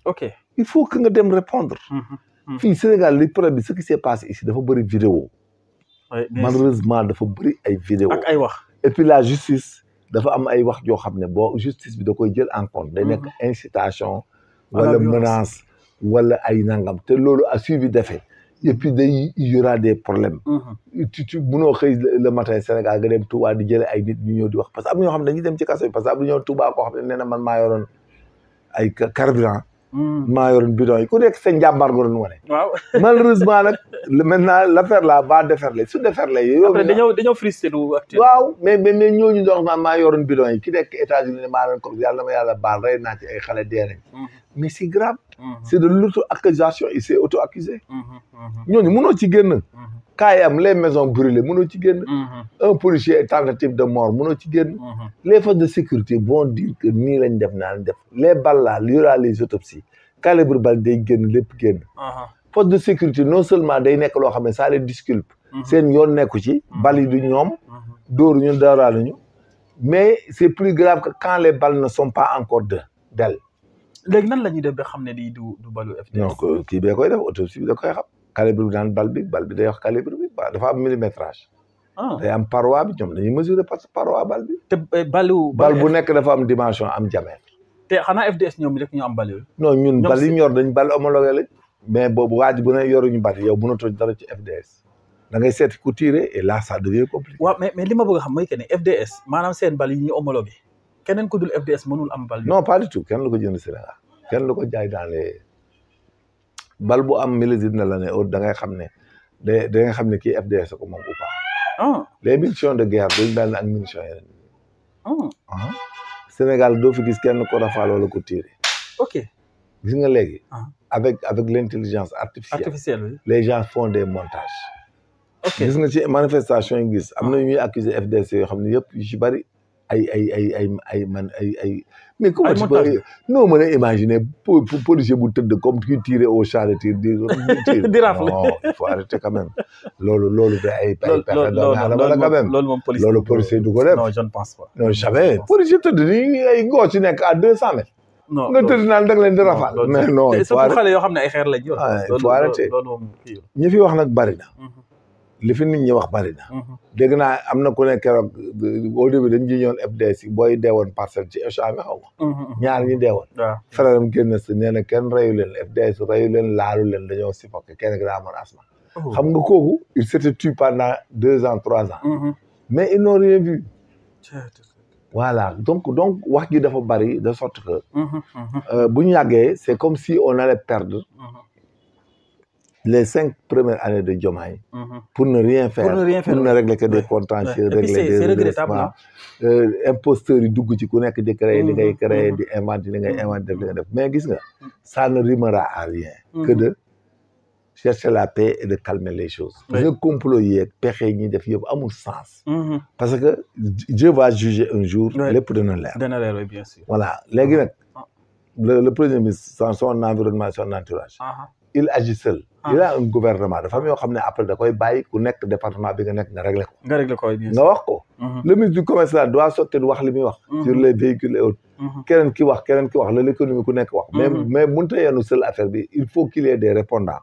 S1: ok
S2: il faut que nga dem répondre. fii Sénégal li problème bi ce qui s'est passé ici dafa bëri vidéo. malheureusement dafa bëri ay vidéo
S1: ak ay wax.
S2: et puis la justice dafa am ay wax joo xam ne boo justice bi da koy jël en compte. day nekk incitation. wala menace wala ay nangam te loolu a suivi d'effet. et puis il y aura des problèmes. tu mënoo xëy le matin Sénégal nga dem Touba di jëlee ay nit ñu ñëw di wax parce que am na ñoo xam ne dañuy dem ci kaso bi parce que am na ñoo Touba koo xam ne nee na man maa yoroon ay carburant. maa yoroon bidon yi ku nekk sa njàmbaar nga doon wane.
S1: waaw
S2: malheureusement nag maintenant l'affaire là va déferler su déferler. yow
S1: après dañoo frustré nu actuellement.
S2: waaw mais ñooñu doon man maa yoroon bidon yi ki nekk États-Unis ne maa doon ko yàlla na ma yàlla baal rey naa ci ay xale dee nañ. mais c'est grave. c'est de l'auto-accusation il s'est auto-accusé. ñooñu mënoo ci génn. kaayam les maisons brûlées mënoo ci génn. un policier tentative de mort mënoo ci génn. les forces de sécurité vont dire que nii lañ def naa lañ def les balles là il y aura les autopsies calibre balle day génn lépp génn. force de sécurité non seulement day nekk loo xam ne ça les disculpe. seen yoon nekku ci. bal yi du ñoom. dóoru ñu daaraaluñu. mais c'est plus grave que quand les balles ne sont pas encore d'elles.
S1: léegi nan la ñuy def ba xam ne lii du balu FDS.
S2: non kii bee koy def autopsie bi da koy xam. calibre bi daan bal bi day wax calibre bi dafa am millimétrage. day am paroi bi ñoom dañuy mesurer parce que paroi bal bi.
S1: te bal
S2: bu nekk dafa am dimension am diamètre.
S1: te xanaa FDS ñoom rek ñu am bal yooyu.
S2: non ñun bal yi ñor dañ bal homologué lañ. mais boobu waaj bu ne yoruñu bal yow mënatoo dara ci FDS. da ngay seeti ku tirer et là ça devient compliqué.
S1: waaw mais li ma bëgg a xam mooy que ne FDS maanaam seen bal yi ñu homologué keneen ku dul FDS mënul am bal.
S2: non pas du tout kenn lu ko jënd Sénégal kenn lu ko jaay dans les bal bu am millésime na la ne da ngay xam ne da ngay xam ne kii FDS ko moom ou pas. les munitions de guerre dañ daan ak munitions yeneen. Sénégal doo fi gis kenn ko rafale wala ko tiré.
S1: ok
S2: gis nga léegi. avec l'intelligence artificielle. les gens font des montages.
S1: ok
S2: gis nga ci manifestation yi gis am na ñuy accuser FDS yoo xam ne yëpp yu ci bari ay mais comment tu peux non mën a imaginer policier bu tëdd comme qui tiré au champ de tir
S1: di rafle
S2: non il faut arrêter quand même loolu da ay pexe quand même loolu policier du ko def
S1: non je ne pense pas
S2: non jamais policier tëdd ni ay góor ci nekk à 200 mètres
S1: non
S2: nga tëdd naan da nga leen di rafal mais non il faut
S1: xale yoo xam ne ay xeer lañ yor
S2: il faut arrêter ñi fi wax nag bari na li fi nit ñi wax bari na dégg naa am na ku ne keroog au début dañ ji ñoon FDS yi booy deewoon parcelle ci échange bi xaw ma ñaar ñi deewoon frère am génn si nee na kenn reyu leen FDS reyu leen laalu leen dañoo suffoqué kenn ki daa amoon asma xam nga kooku il s'était tué pendant 2 ans 3 ans mais ils n'ont rien vu voilà donc wax gi dafa bari de sorte que bu ñu yàggee c'est comme si on allait perdre les 5 premières années de Diomaye pour ne rien faire, pour ne régler que des contentieux, régler des redressements, imposteurs yi dugg ci ku nekk di créer li ngay créer di inventer li ngay inventer def li nga def mais gis nga ça ne rimera à rien que de chercher la paix et de calmer les choses. Le complot yeeg pexe ñi def yëpp amul sens. Parce que Dieu va juger un jour. lépp dina leer.
S1: dina leer oui bien sûr.
S2: voilà léegi nag le premier ministre son environnement son entourage. il agit seul. il a un gouvernement dafa am yoo xam ne après da koy bàyyi ku nekk département bi nga nekk nga réglé ko.
S1: nga réglé ko bien sûr
S2: nga wax ko. le ministre du commerce là doit sortir wax li muy wax. sur les véhicules et autres. keneen ki wax la l'économie ku nekk wax. mais mënut a yenu seul affaire bi il faut qu'il y ait des répondants.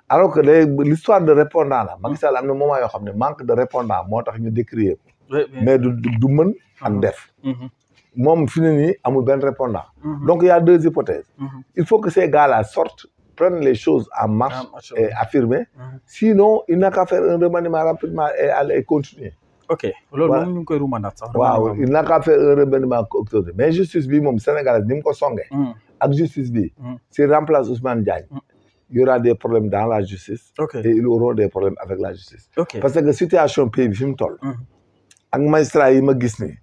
S2: alors que l'histoire de répondant la Macky Sall am na moment yoo xam ne manque de répondant moo tax ñu décrier ko. mais du mën ak def. moom fi ne nii amul benn répondant. donc il y a 2 hypothèses. il faut que ces gars là sortent. prennent les choses en marche et affirmer. Sinon, il n'a qu'à faire un remaniement rapidement et aller continuer.
S1: Ok. Voilà.
S2: Waaw, il n'a qu'à faire un remaniement. Mais justice bi moom Sénégal ni mu ko songee. ak justice bi. s'il remplace Ousmane Diagne. il y aura des problèmes dans la justice. et ils auront des problèmes avec la justice. parce que situation pays bi fi mu toll. ak magistrat yi ma gis nii.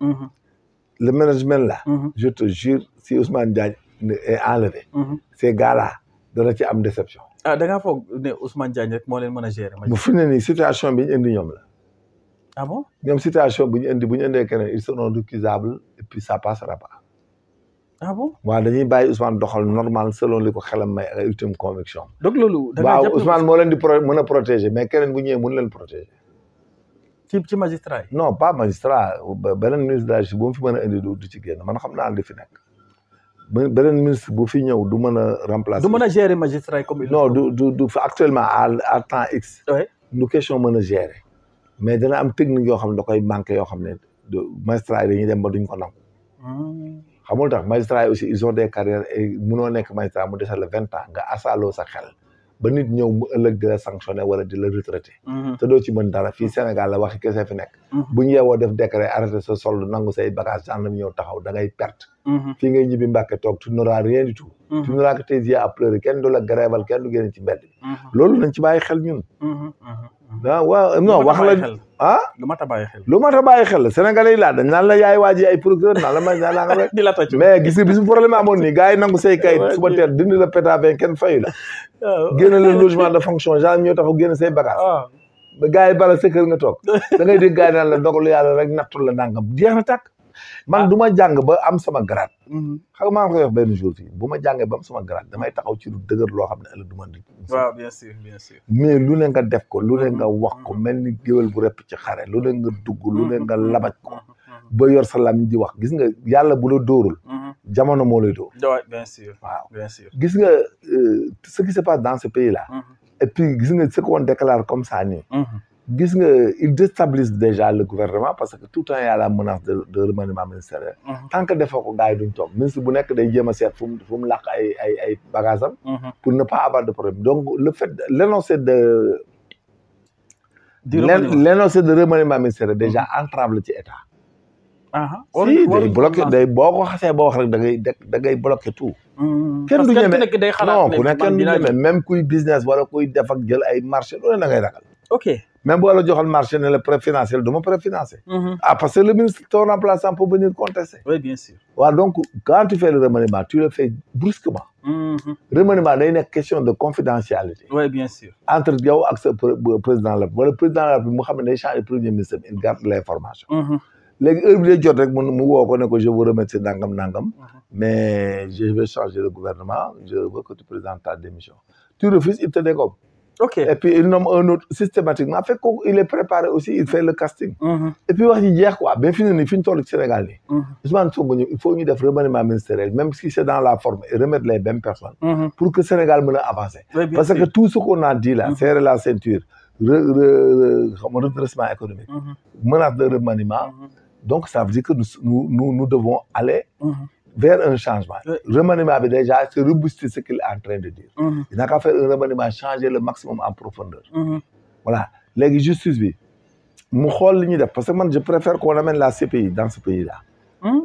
S2: le management là. je te jure si Ousmane Diagne est enlevé. ces gars là. dana ci am déception.
S1: da ngaa foog ne Ousmane Diagne rek moo leen mën a gérer.
S2: bu fi ne nii situation bi ñu indi ñoom la.
S1: ah bon.
S2: ñoom situation bu ñu indee keneen ils seront récusables et puis ça passera pas.
S1: ah bon.
S2: waaw dañuy bàyyi Ousmane doxal normal selon li ko xelam may ak ultime conviction.
S1: donc loolu. da ngaa jàpp
S2: Ousmane moo leen di mën a protéger mais keneen bu ñëwee mën leen protéger.
S1: ci magistrat yi.
S2: non pas magistrat beneen ministre de la justice bu mu fi mën a indi du ci génn man xam naa li fi nekk. beneen ministre bu fi ñëw du mën a remplacer.
S1: du mën a gérer magistrat yi comme.
S2: non du actuellement à temps X. du question mën a gérer. mais dana am technique yoo xam ne da koy manqué yoo xam ne magistrat yi dañuy dem ba duñ ko nangu. xamul tax magistrat yi aussi ils ont des carrières et munoo nekk magistrat mu desal la 20 ans nga asaaloo sa xel ba nit ñëw mu ëllëg di la sanctionné wala di la retraité. te doo ci mën dara fii Sénégal la waxi kese fi nekk. bu ñu yeewoo def décret arrêté sa solde nangu say bagage gendarme ñëw taxaw da ngay perte. fii ngay ñibbi Mbàkke toog tu n'auras rien du tout. tu n'auras que tes yeux à pleurer kenn du la gréval kenn du génn ci mbedd. loolu nañ ci bàyyi xel ñun. waaw non wax la
S1: lu mat a bàyyi xel.
S2: lu mat a bàyyi xel Sénégalais yi laa dañ naan la yaay waa ji ay procureur naan la may naan la nga rek. mais gis nga bisu problème amoon nii gars yi nangu say kayit suba teel dindi la pétavin kenn fayu la. génne le logement de fonction genre ñoo taxaw génn say bagage. ba gars yi bala sa kër nga toog da ngay dégg gars yi naan la dogalu yàlla rek nattul la nangam jeex na tàkk. man du ma jàng ba am sama grade. xam nga maa ngi koy wax benn jour fii bu ma jàngee ba am sama grade damay taxaw ci lu dëgër loo xam ne ëllëg du ma di.
S1: waaw bien sûr bien sûr.
S2: mais lu ne nga def ko lu ne nga wax ko mel ni géwél bu repp ci xare lu ne nga dugg lu ne nga labaj ko ba yor sa lamiñ di wax gis nga yàlla bu la dóorul. jamono moo lay dóor.
S1: bien sûr
S2: waaw
S1: bien sûr.
S2: gis nga ce qui se passe dans ce pays là. et puis gis nga ce qu'on déclare comme ça nii. gis nga il déstabilise déjà le gouvernement parce que tout le temps il y a la menace de remaniement ministériel. tant que defoo ko gars yi duñ toog ministre bu nekk day jéem a seet fu mu làq ay bagages am. pour ne pas avoir de problème donc le fait l'énoncé de remaniement ministériel déjà entrave la ci état. si day bloqué day boo ko xasee boo wax rek da ngay bloqué tout. kenn du ñeme non ku nekk kenn du ñeme même kuy business wala kuy def ak jël ay marché loolu da ngay ragal.
S1: ok
S2: même boo la joxal marché ne la préfinancé du ma préfinancé. parce que le ministre ton remplaçant peut venir contester.
S1: oui bien sûr.
S2: waaw donc quand tu fais le remaniement tu le fais brusquement. remaniement day nekk question de confidentialité.
S1: oui bien sûr.
S2: entre yow ak sa président la wala président la mu xam ne day changer premier ministre il garde l'information. léegi heure bi day jot rek mu woo ko ne ko je vous remercie nangam. mais je vais changer le gouvernement je veux que tu présentes ta démission. tu refuses il te dégomme.
S1: ok
S2: et puis il nomme un autre systématiquement fekk kooku il est préparé aussi il fait le casting. et puis wax ji jeex quoi mais fi ñu toll ci Sénégal nii. Ousmane Sonko il faut ñu def remaniement ministériel même si c'est dans la forme et remettre les mêmes personnes. pour que Sénégal mën a avancer. parce que tout ce qu'on a dit là. serrer la ceinture redressement économique. menace de remaniement. donc ça veut dire que nous devons aller. vers un changement. Remaniement bi déjà c'est robuster ce qu'il est en train de dire. il n'a qu'à faire un remaniement changer le maximum en profondeur. voilà léegi justice bi mu xool li ñuy def parce que man je préfère qu'on amène la CPI dans ce pays là.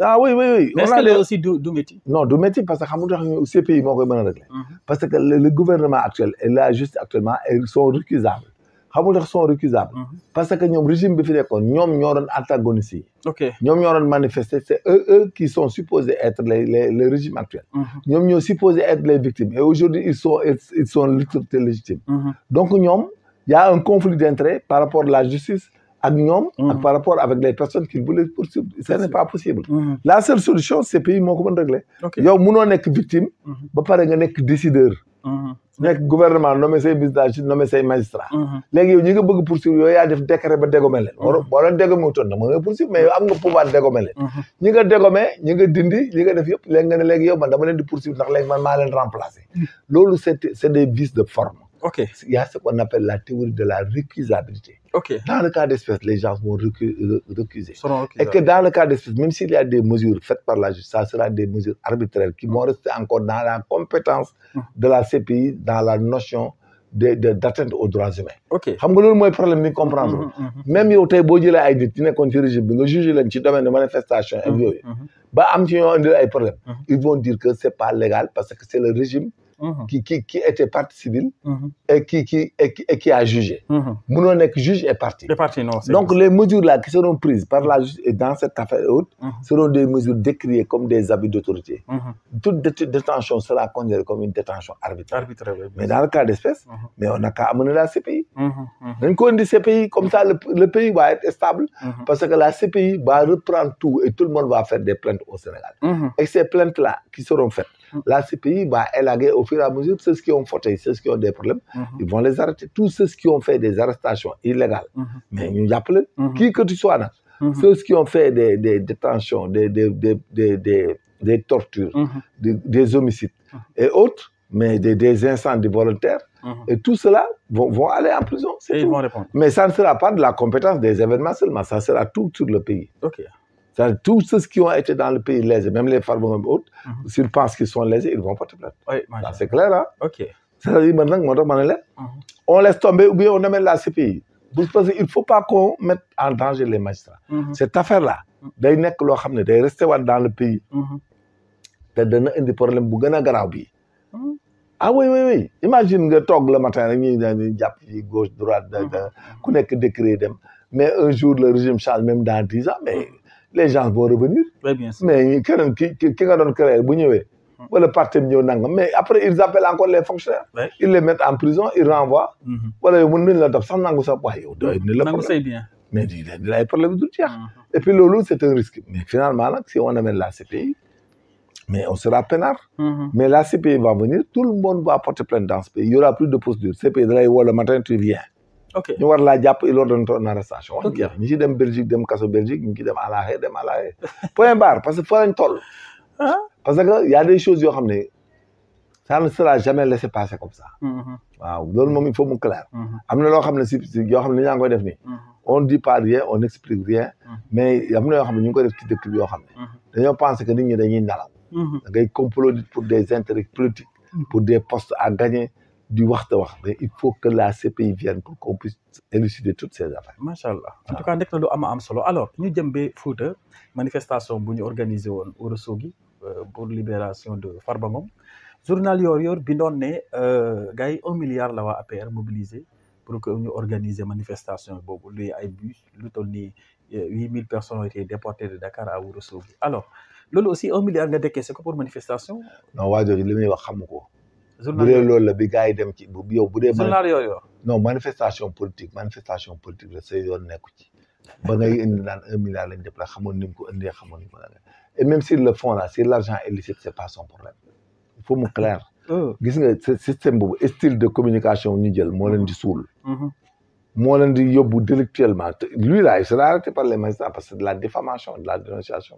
S2: Ah oui.
S1: Mais est-ce que là aussi du métier?
S2: Non, du métier parce que xam nga tax CPI moo koy mën a régler. Parce que le gouvernement actuel et là juste actuellement ils sont récusables. xam nga tax sont récusables. Parce que ñoom régime bi fi nekkoon ñoom ñoo doon antagonistes yi.
S1: Ok
S2: ñoom ñoo doon manifester c'est eux qui sont supposés être le régime actuel. ñoom ñoo supposés être les victimes et aujourd'hui ils sont légitimes. Donc ñoom y a un conflit d'intérêts par rapport à la justice. Ak ñoom ak par rapport avec les personnes qui voulaient poursuivre ce n'est pas possible. La seule solution CPI moo ko mën régler. yow mënoo nekk victime. ba pare nga nekk décideur. nekk gouvernement nommé say ministre nommé say magistrat. léegi yow ñi nga bëgg poursuivre yow yaa def décret ba dégommer leen. boo leen dégommé wutoon nag mën nga poursuivre mais yow am nga pouvoir dégommer leen. ñi nga dégommé ñi nga dindi ñi nga def yëpp léegi nga ne léegi yow man dama leen di poursuivre ndax léegi man maa leen remplacer. loolu c'est des vices de forme.
S1: Ok.
S2: Il y a ce qu'on appelle la théorie de la récusabilité.
S1: Ok.
S2: Dans le cas d'espèce, les gens vont récuser. Et que dans le cas d'espèce, même s'il y a des mesures faites par la justice, ça sera des mesures arbitraires qui vont rester encore dans la compétence de la CPI, dans la notion d'atteinte aux droits humains.
S1: Ok.
S2: xam nga loolu mooy problème bi comprendre. Même yow tey boo jëlee ay nit ñu nekkoon ci régime bi nga jugé leen ci domaine de manifestation ak yooyu. ba am ci ñoo indi ay problème. Ils vont dire que c'est pas légal parce que c'est le régime. Qui était partie civile et qui a jugé. Mënoo nekk juge et partie. Donc les mesures là qui seront prises par la justice et dans cette affaire haute seront des mesures décriées comme des abus d'autorité. Toute détention sera considérée comme une détention arbitraire. Mais dans le cas d'espèce, mais on n'a qu'à amener la CPI. Dañ ko indi CPI comme ça le pays va être stable parce que la CPI va reprendre tout et tout le monde va faire des plaintes au Sénégal. Et ces plaintes là qui seront faites, la CPI va élaguer au fur et à mesure ceux qui ont fauté, ceux qui ont des problèmes, ils vont les arrêter. Tous ceux qui ont fait des arrestations illégales, mais ñu jàpp leen, qui que tu sois nag, ceux qui ont fait des détentions, des tortures, des homicides et autres, mais des incendies volontaires, et tout cela vont aller en prison.
S1: Et ils vont répondre.
S2: Mais ça ne sera pas de la compétence des événements seulement, ça sera tout sur le pays.
S1: Ok.
S2: Tous ceux qui ont été dans le pays lésés, même les Farba Ngom et autres, s'ils pensent qu'ils sont lésés, ils vont porter plainte.
S1: Oui,
S2: c'est clair, hein?
S1: Ok.
S2: C'est-à-dire maintenant, on laisse tomber ou bien on amène la CPI. Parce qu'il ne faut pas qu'on mette en danger les magistrats. Cette affaire-là, day nekk loo xam ne day rester dans le pays. te dana indi problème bu gën a garaaw bi. Ah oui. Imagine nga toog le matin rek ñuy jàpp ci gauche droite ku nekk décret dem mais un jour le régime change même dans 10 ans mais les gens vont revenir.
S1: Oui, bien sûr.
S2: Mais keneen ki nga doon créer bu ñëwee. wala parti ñëw nangam mais après ils appellent encore les fonctionnaires.
S1: Ouais.
S2: Ils les mettent en prison ils renvoient. wala yow mën nañ la def sax nangu sax waaye yow doy na la
S1: nangu say bien.
S2: mais di lay problème du jeex. Et puis loolu c'est un risque mais finalement nag si on amène la CPI mais on sera peinard. Mais la CPI va venir tout le monde va porter plainte dans ce pays il y aura plus de procédure CPI da lay woo le matin tu viens.
S1: Ok
S2: ñu war laa jàpp il ordonne ton arrestation. wax jeex ñu ci dem Belgique dem kaso Belgique ñu ci dem à La Haye point barre parce que fa lañ toll. Parce que y a des choses yoo xam ne ça ne sera jamais laissé passer comme ça. waaw loolu moom il faut mu clair. am na loo xam ne si yoo xam ne ñaa ngi koy def nii. on dit pas rien on n'explique rien. mais am na yoo xam ne ñu ngi koy def ci dëkk bi yoo xam ne. dañoo penser que nit ñi dañuy nelaw. da ngay comploter pour des intérêts politiques. pour des postes à gagner. du wax mais il faut que la CPI vienne pour qu'on puisse élucider toutes ces affaires.
S1: Macha allah en tout cas nekk na lu am solo alors ñu jëm ba Fouta manifestation bu ñu organisé woon Ourossogui pour libération de Farba Ngom journal Yoor bindoon ne gars yi 1 milliard la waa APR mobilisé pour que ñu organiser manifestation boobu luy ay bus lu toll nii 8000 personnes ont été déportées de Dakar à Ourossogui alors loolu aussi 1 milliard nga décaissé ko pour manifestation.
S2: non waa jooju li muy wax xamu ko. bu dee loolu la bi gars yi dem ci yow bu dee.
S1: journal Yoor
S2: non manifestation politique la say yoon nekku ci ba ngay indi naan 1 milliard lañ def la xamoon ni mu ko indee xamoon ni mu ko indee et même s'ils le font là si l'argent est licite c'est pas son problème il faut mu clair. gis nga ce système boobu style de communication ñu jël moo leen di suul. moo leen di yóbbu délictuellement lui là il sera arrêté par les magistrats parce que c'est de la diffamation de la dénonciation.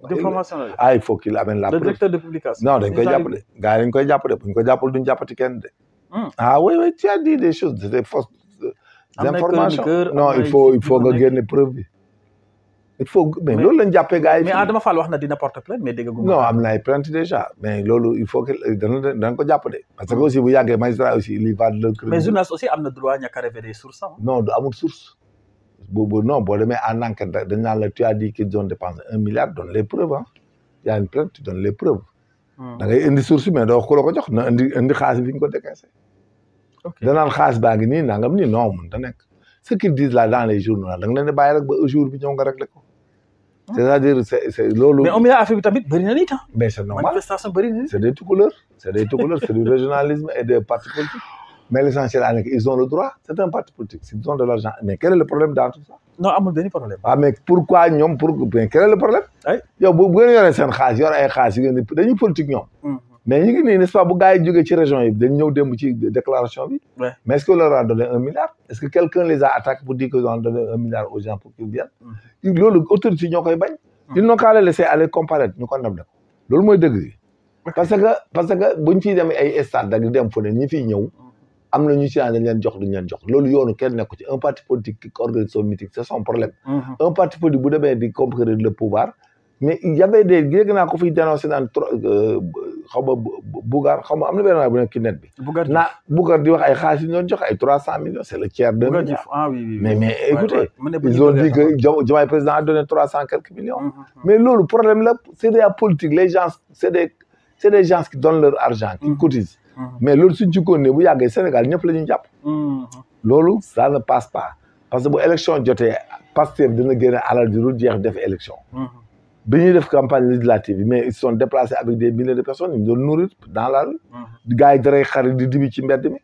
S2: Il faut qu'il amène la preuve.
S1: le directeur de publication.
S2: non dañ koy jàpp de gars yi dañ koy jàpp de bu ñu ko jàppal duñ jàppati kenn de. Oui tu as dit des choses des fausses informations. Non il faut nga génne preuve bi. il faut mais loolu lañ jàppee gars yi.
S1: mais Adama Fall wax na dina porter plainte mais dégg nga.
S2: non am na ay plainte déjà mais loolu il faut que dana ko jàpp de. parce que aussi bu yàggee magistrat aussi il y va de leur crédit.
S1: mais journaliste aussi am na droit ñàkk a révéler source am.
S2: non du amul source. boo demee en enquête dañ naan la tu as dit qu'ils ont dépensé 1 milliard donne les preuves y a une plainte tu donnes les preuves. da ngay indi source mais doo ko la ko jox na indi xaalis bi ñu ko décaissé. danaan xaalis baa ngi nii nangam nii non mun ta nekk. ce qu'ils disent là dans les journaux da nga leen di bàyyi rek ba jour bi ñëw nga réglé ko. c'est-à-dire c'est loolu.
S1: mais Oumy affaire bi tamit bëri na nii tam.
S2: mais c'est normal
S1: manifestation bëri na.
S2: c'est des tukulóor c'est du régionalisme et des partis politiques. mais l'essentiel est qu'ils ont le droit c'est un parti politique s'ils ont de l'argent mais quel est le problème dans tout ça.
S1: non amul benn problème.
S2: ah mais pourquoi ñoom mais quel est le problème. yow bu ngeen yoree seen xaalis yor ay xaalis yi ngeen di dañuy politique ñoom. mais ñu ngi nii n'est-ce pas bu gars yi jógee ci région yi dañ ñëw démb ci déclaration bi. mais est-ce que leur a donné 1 milliard. est-ce que quelqu'un les a attaqués pour dire qu'ils ont donné 1 milliard aux gens pour qu'ils viennent. loolu autorité ñoo koy bañ. ils n'ont qu'à les laisser aller comparaître ñu condamné ko loolu mooy dëgg yi. parce que buñ fiy dem ay stade ak di dem fu ne ñi fiy ñëw. am na ñu ci dañ leen jox duñ leen jox loolu yoonu kenn nekku ci un parti politique qui organise son meeting c'est son problème. un parti politique bu demee di conquérir le pouvoir. mais il y avait des dégg naa ko fiy dénoncé naan xaw ma Bougar xaw ma am na benn waay bu nekk ci net bi. Bougar di wax ay xaalis yi ñu doon jox ay 300 millions c'est le tiers de. mais écoutez ils ont dit que Diomaye président a donné 300 quelques millions. mais loolu problème la c'est de la politique les gens c'est des gens qui donnent leur argent. qui cotisent. mais loolu suñ ci continuer bu yàggee Sénégal ñëpp la ñuy jàpp. loolu ça ne passe pas parce que bu élection jotee Pastef dina génne alal ju dul jeex def élection. bi ñuy def campagne législative mais ils sont déplacés avec des milliers de personnes ils doon nourrir dans la rue. gars yi daray xarit di dibi ci mbedd mi.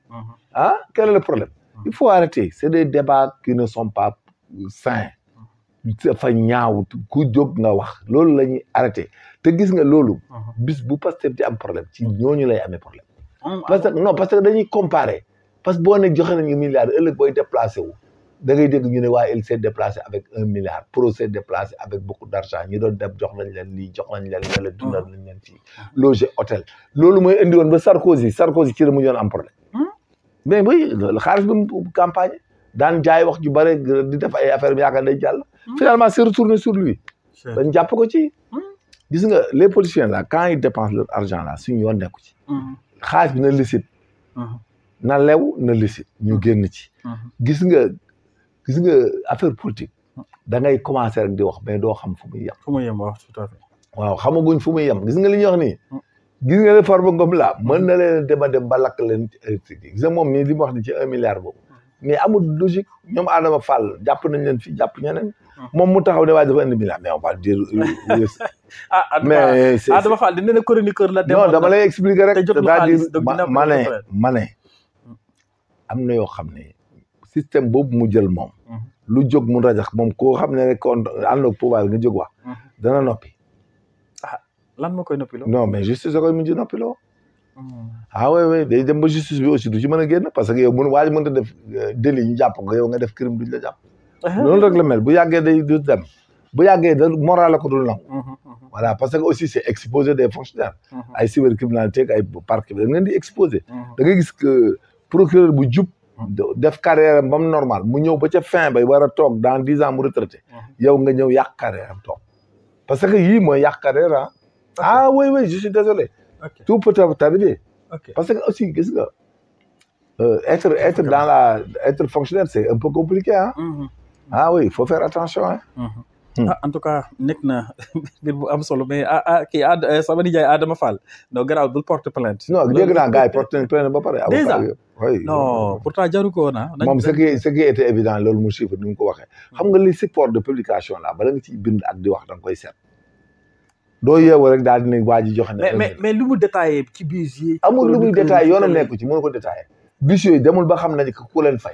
S2: ah quel est le problème. il faut arrêter c'est des débats qui ne sont pas sains. dafa ñaaw ku jóg nga wax loolu la ñuy arrêter te gis nga loolu. bis bu Pastef di am problème ci ñooñu lay amee problème. parce que dañuy comparer parce que boo ne joxe nañu milliard ëllëg booy déplacé wu da ngay dégg ñu ne waaye il s'est déplacé avec 1 milliard pro s'est déplacé avec beaucoup d'argent ñi doon dem jox nañ leen lii jox nañ leen wala dundal nañ leen fii loger hôtel loolu mooy indi woon ba Sarkozy ci la mu ñoon am problème mais oui xaalis bi mu campagne daan jaay wax ju bare di def ay affaire bi yaakaar day jàll finalement c'est retourné sur lui dañ jàpp ko ci gis nga les politiciens là quand ils dépensent leur argent là suñu yoon nekku ci xaalis bi na licite na lew na licite ñu génn ci gis nga affaire politique da ngay commencer rek di wax mais doo xam fu muy yem.
S1: fu muy yem wax tout à fait.
S2: waaw xamaguñ fu muy yem gis nga li ñuy wax nii gis nga ne Farba Ngom la mën na leen dem ba lakk leen ci électrique yi gis nga moom mii li mu wax ni ci 1 milliard boobu mais amul logique ñoom Adama Fall jàpp nañ leen fii jàpp ñeneen moom mu taxaw ne waaye dafa indi milliard mais on va dire
S1: mais Adama Fall dina ne chroniqueur la
S2: non dama lay expliquer rek c'est-à-dire ma ne am na yoo xam ne système boobu mu jël moom lu jóg mu rajax moom koo xam ne rek kon ànd ak pouvoir nga jóg wax dana noppi
S1: lan moo koy noppiloo
S2: non mais justice da koy mujj noppiloo oui day dem ba justice bi aussi du ci mën a génn parce que yow waa ji mënta def délit ñu jàpp nga yow nga def crime duñ la jàpp loolu rek la mel bu yàggee day du dem bu yàggee da moral la ko dul nangu voilà parce que aussi c'est exposer des fonctionnaires ay cybercriminalité ak ay parquet bi da ngeen di exposer da ngay gis que procureur bu jub def carrière am ba mu normal mu ñëw ba ca fin bay war a toog dans 10 ans mu retraité yow nga ñëw yàq carrière am toog parce que yii mooy yàq carrière oui je suis désolé tout peut arriver parce que aussi gis nga être fonctionnaire c'est un peu compliqué oui il faut faire attention
S1: en tout cas nekk na mbir bu am solo mais kii sama nijaay Adama Fall non garaaw bul porte plainte
S2: non dégg naa gars yi porte plainte ba pare
S1: déjà
S2: oui
S1: non pourtant jaru ko woon
S2: moom ce qui était évident loolu mu chiffre ni mu ko waxee xam nga li support de publication là bala nga ciy bind ak di wax da nga koy seet doo yeewu rek daal dina waa ji joxe ne
S1: mais lu mu détaillé ci bis yi
S2: amul lu muy détaillé yoonam nekku ci mënu ko détaillé bis yooyu demul ba xam nañ que ku leen fay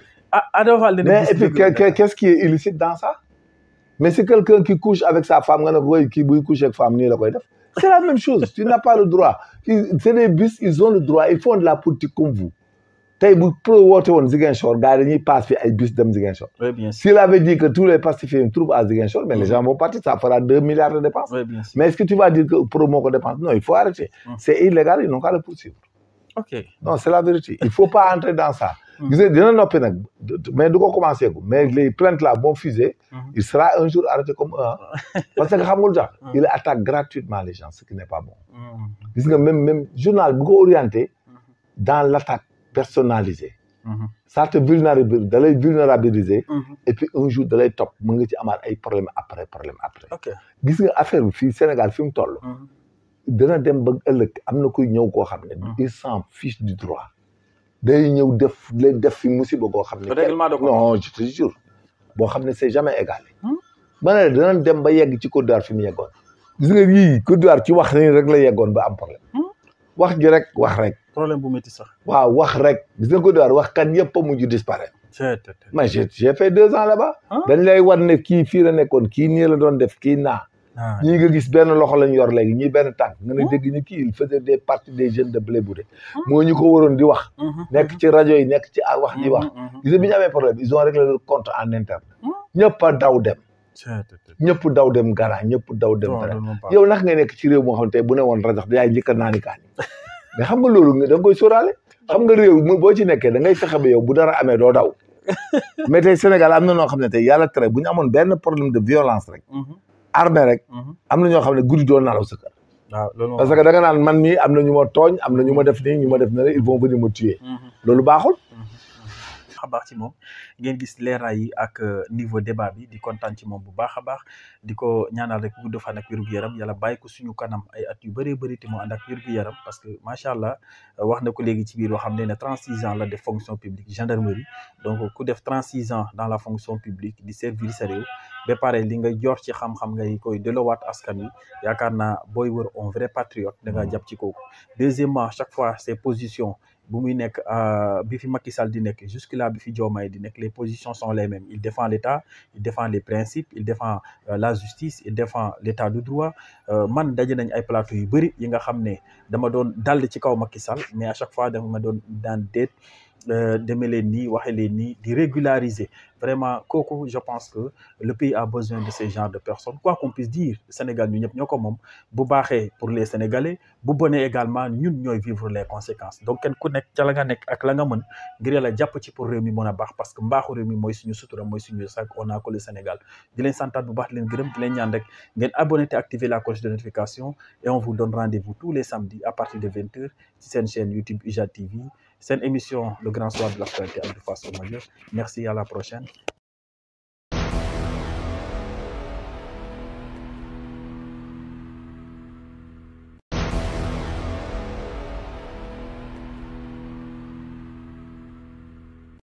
S1: Adama Fall
S2: mais et puis qu'est-ce qui est illicite dans ça mais c'est quelqu'un qui couche avec sa femme nga ne ko kii buy couche avec femme nii la koy def c'est la même chose tu n'as pas le droit c'est des bis ils ont le droit ils font de la politique comme vous tey bu pro woote woon Ziguinchor gars yi dañuy passe fi ay bis dem Ziguinchor s'il avait dit que tous les pacifiens trouvent à Ziguinchor mais les gens vont partir ça fera 2 milliards de dépenses mais est-ce que tu vas dire que pro moo ko dépense non il faut arrêter c'est illégal ils n'ont qu'à le poursuivre non c'est la vérité il faut pas entrer dans ça gis nga dina noppi nag mais du ko commencé ko mais les plaintes là vont fuser il sera un jour arrêté comme parce que xam nga lu tax il attaque gratuitement les gens ce qui n'est pas bon gis nga même journal bu ko orienté dans l'attaque personnalisée ça te vulnérabilise da lay vulnérabiliser. et puis un jour da lay topp mën nga ci amaat ay problème après.
S1: ok
S2: gis nga affaire bi fii Sénégal fi mu toll. dana dem ba ëllëg am na kuy ñëw koo xam ne. il s'en fiche du droit. day ñëw def fi musiba goo xam ne.
S1: règlement de compte
S2: non je te jure boo xam ne c'est jamais égalé. ma ne dana dem ba yegg ci Côte d'Ivoire fi mu yeggoon. gis nga yii Côte d'Ivoire ci wax rek la yeggoon ba am problème. wax ji rek wax rek.
S1: problème bu métti sax.
S2: waaw wax rek gis nga Côte d'Ivoire wax kat yëpp a mujj disparaître. mais j'ai fait 2 ans là-bas. dañ lay wan ne kii fii la nekkoon kii nii la doon def kii naa. ñii nga gis benn loxo lañ yor léegi ñii benn tànk nga ne dégg ñu kii il faisait des parties des jeunes de Blé Boudé. moo ñu ko waroon di wax. nekk ci rajo yi nekk ci wax ji wax. gis nga bi ñu amee problème ils ont réglé le compte en interne. ñëpp a daw dem. ñëpp daw dem gara ñëpp daw dem dara yow naka nga nekk ci réew moo xam te bu ne woon rajax yaay njëkk a naani kaani mais xam nga loolu da nga koy sóoraale xam nga réew boo ci nekkee da ngay fexe ba yow bu dara amee doo daw mais tey Sénégal am na noo xam ne tey yàlla tere bu ñu amoon benn problème de violence rek armée rek am na ñoo xam ne guddi doon nalaw sa kër parce que da nga naan man mii am na ñu ma tooñ am na ñu ma def nii ñu ma def na rek ils vont venir me tuer loolu baaxul
S1: baax ci moom ngeen gis leeraay yi ak niveau débat bi di kontaan ci moom bu baax a baax di ko ñaanal rek gudd fan ak wér-gu-yaram yàlla bàyyi ko suñu kanam ay at yu bëree bëri te mu ànd ak wér-gu-yaram parce que macha allah wax na ko léegi ci biir waxam ne 36 ans la def fonction publique gendarmerie donc ku def 36 ans dans la fonction publique di servir sa réew ba pare li nga jor ci xam-xam ngay koy delluwaat askan wi yaakaar naa booy wër un vrai patriote da nga jàpp ci kooku deuxièmement chaque fois ses positions bu muy nekk bi fi Macky Sall di nekk jusque là bi fi Diomaye di nekk les positions sont les mêmes il défend l'État il défend les principes il défend la justice il défend l'État de droit man daje nañ ay plateau yu bëri yi nga xam ne dama doon dal ci kaw Macky Sall mais à chaque fois dama doon daan déet demee leen nii waxee leen nii di régulariser vraiment kooku je pense que le pays a besoin de ce genre de personnes quoi qu'on puisse dire Sénégal ñu ñëpp ñoo ko moom bu baaxee pour les Sénégalais bu bonee également ñun ñooy vivre les conséquences donc kenn ku nekk ca la nga nekk ak la nga mën ngir yàlla jàpp ci pour réew mi mën a baax parce que mbaaxu réew mi mooy suñu sutura mooy suñu sac on a que le Sénégal di leen santaat bu baax di leen gërëm di leen ñaan rek ngeen abonné te activer la cloche de notification et on vous donne rendez-vous tous les samedis à partir de 20h ci seen chaîne YouTube UJAD TV seen émission le grand soir de l'actualité Abdou Fass au Major merci à la prochaine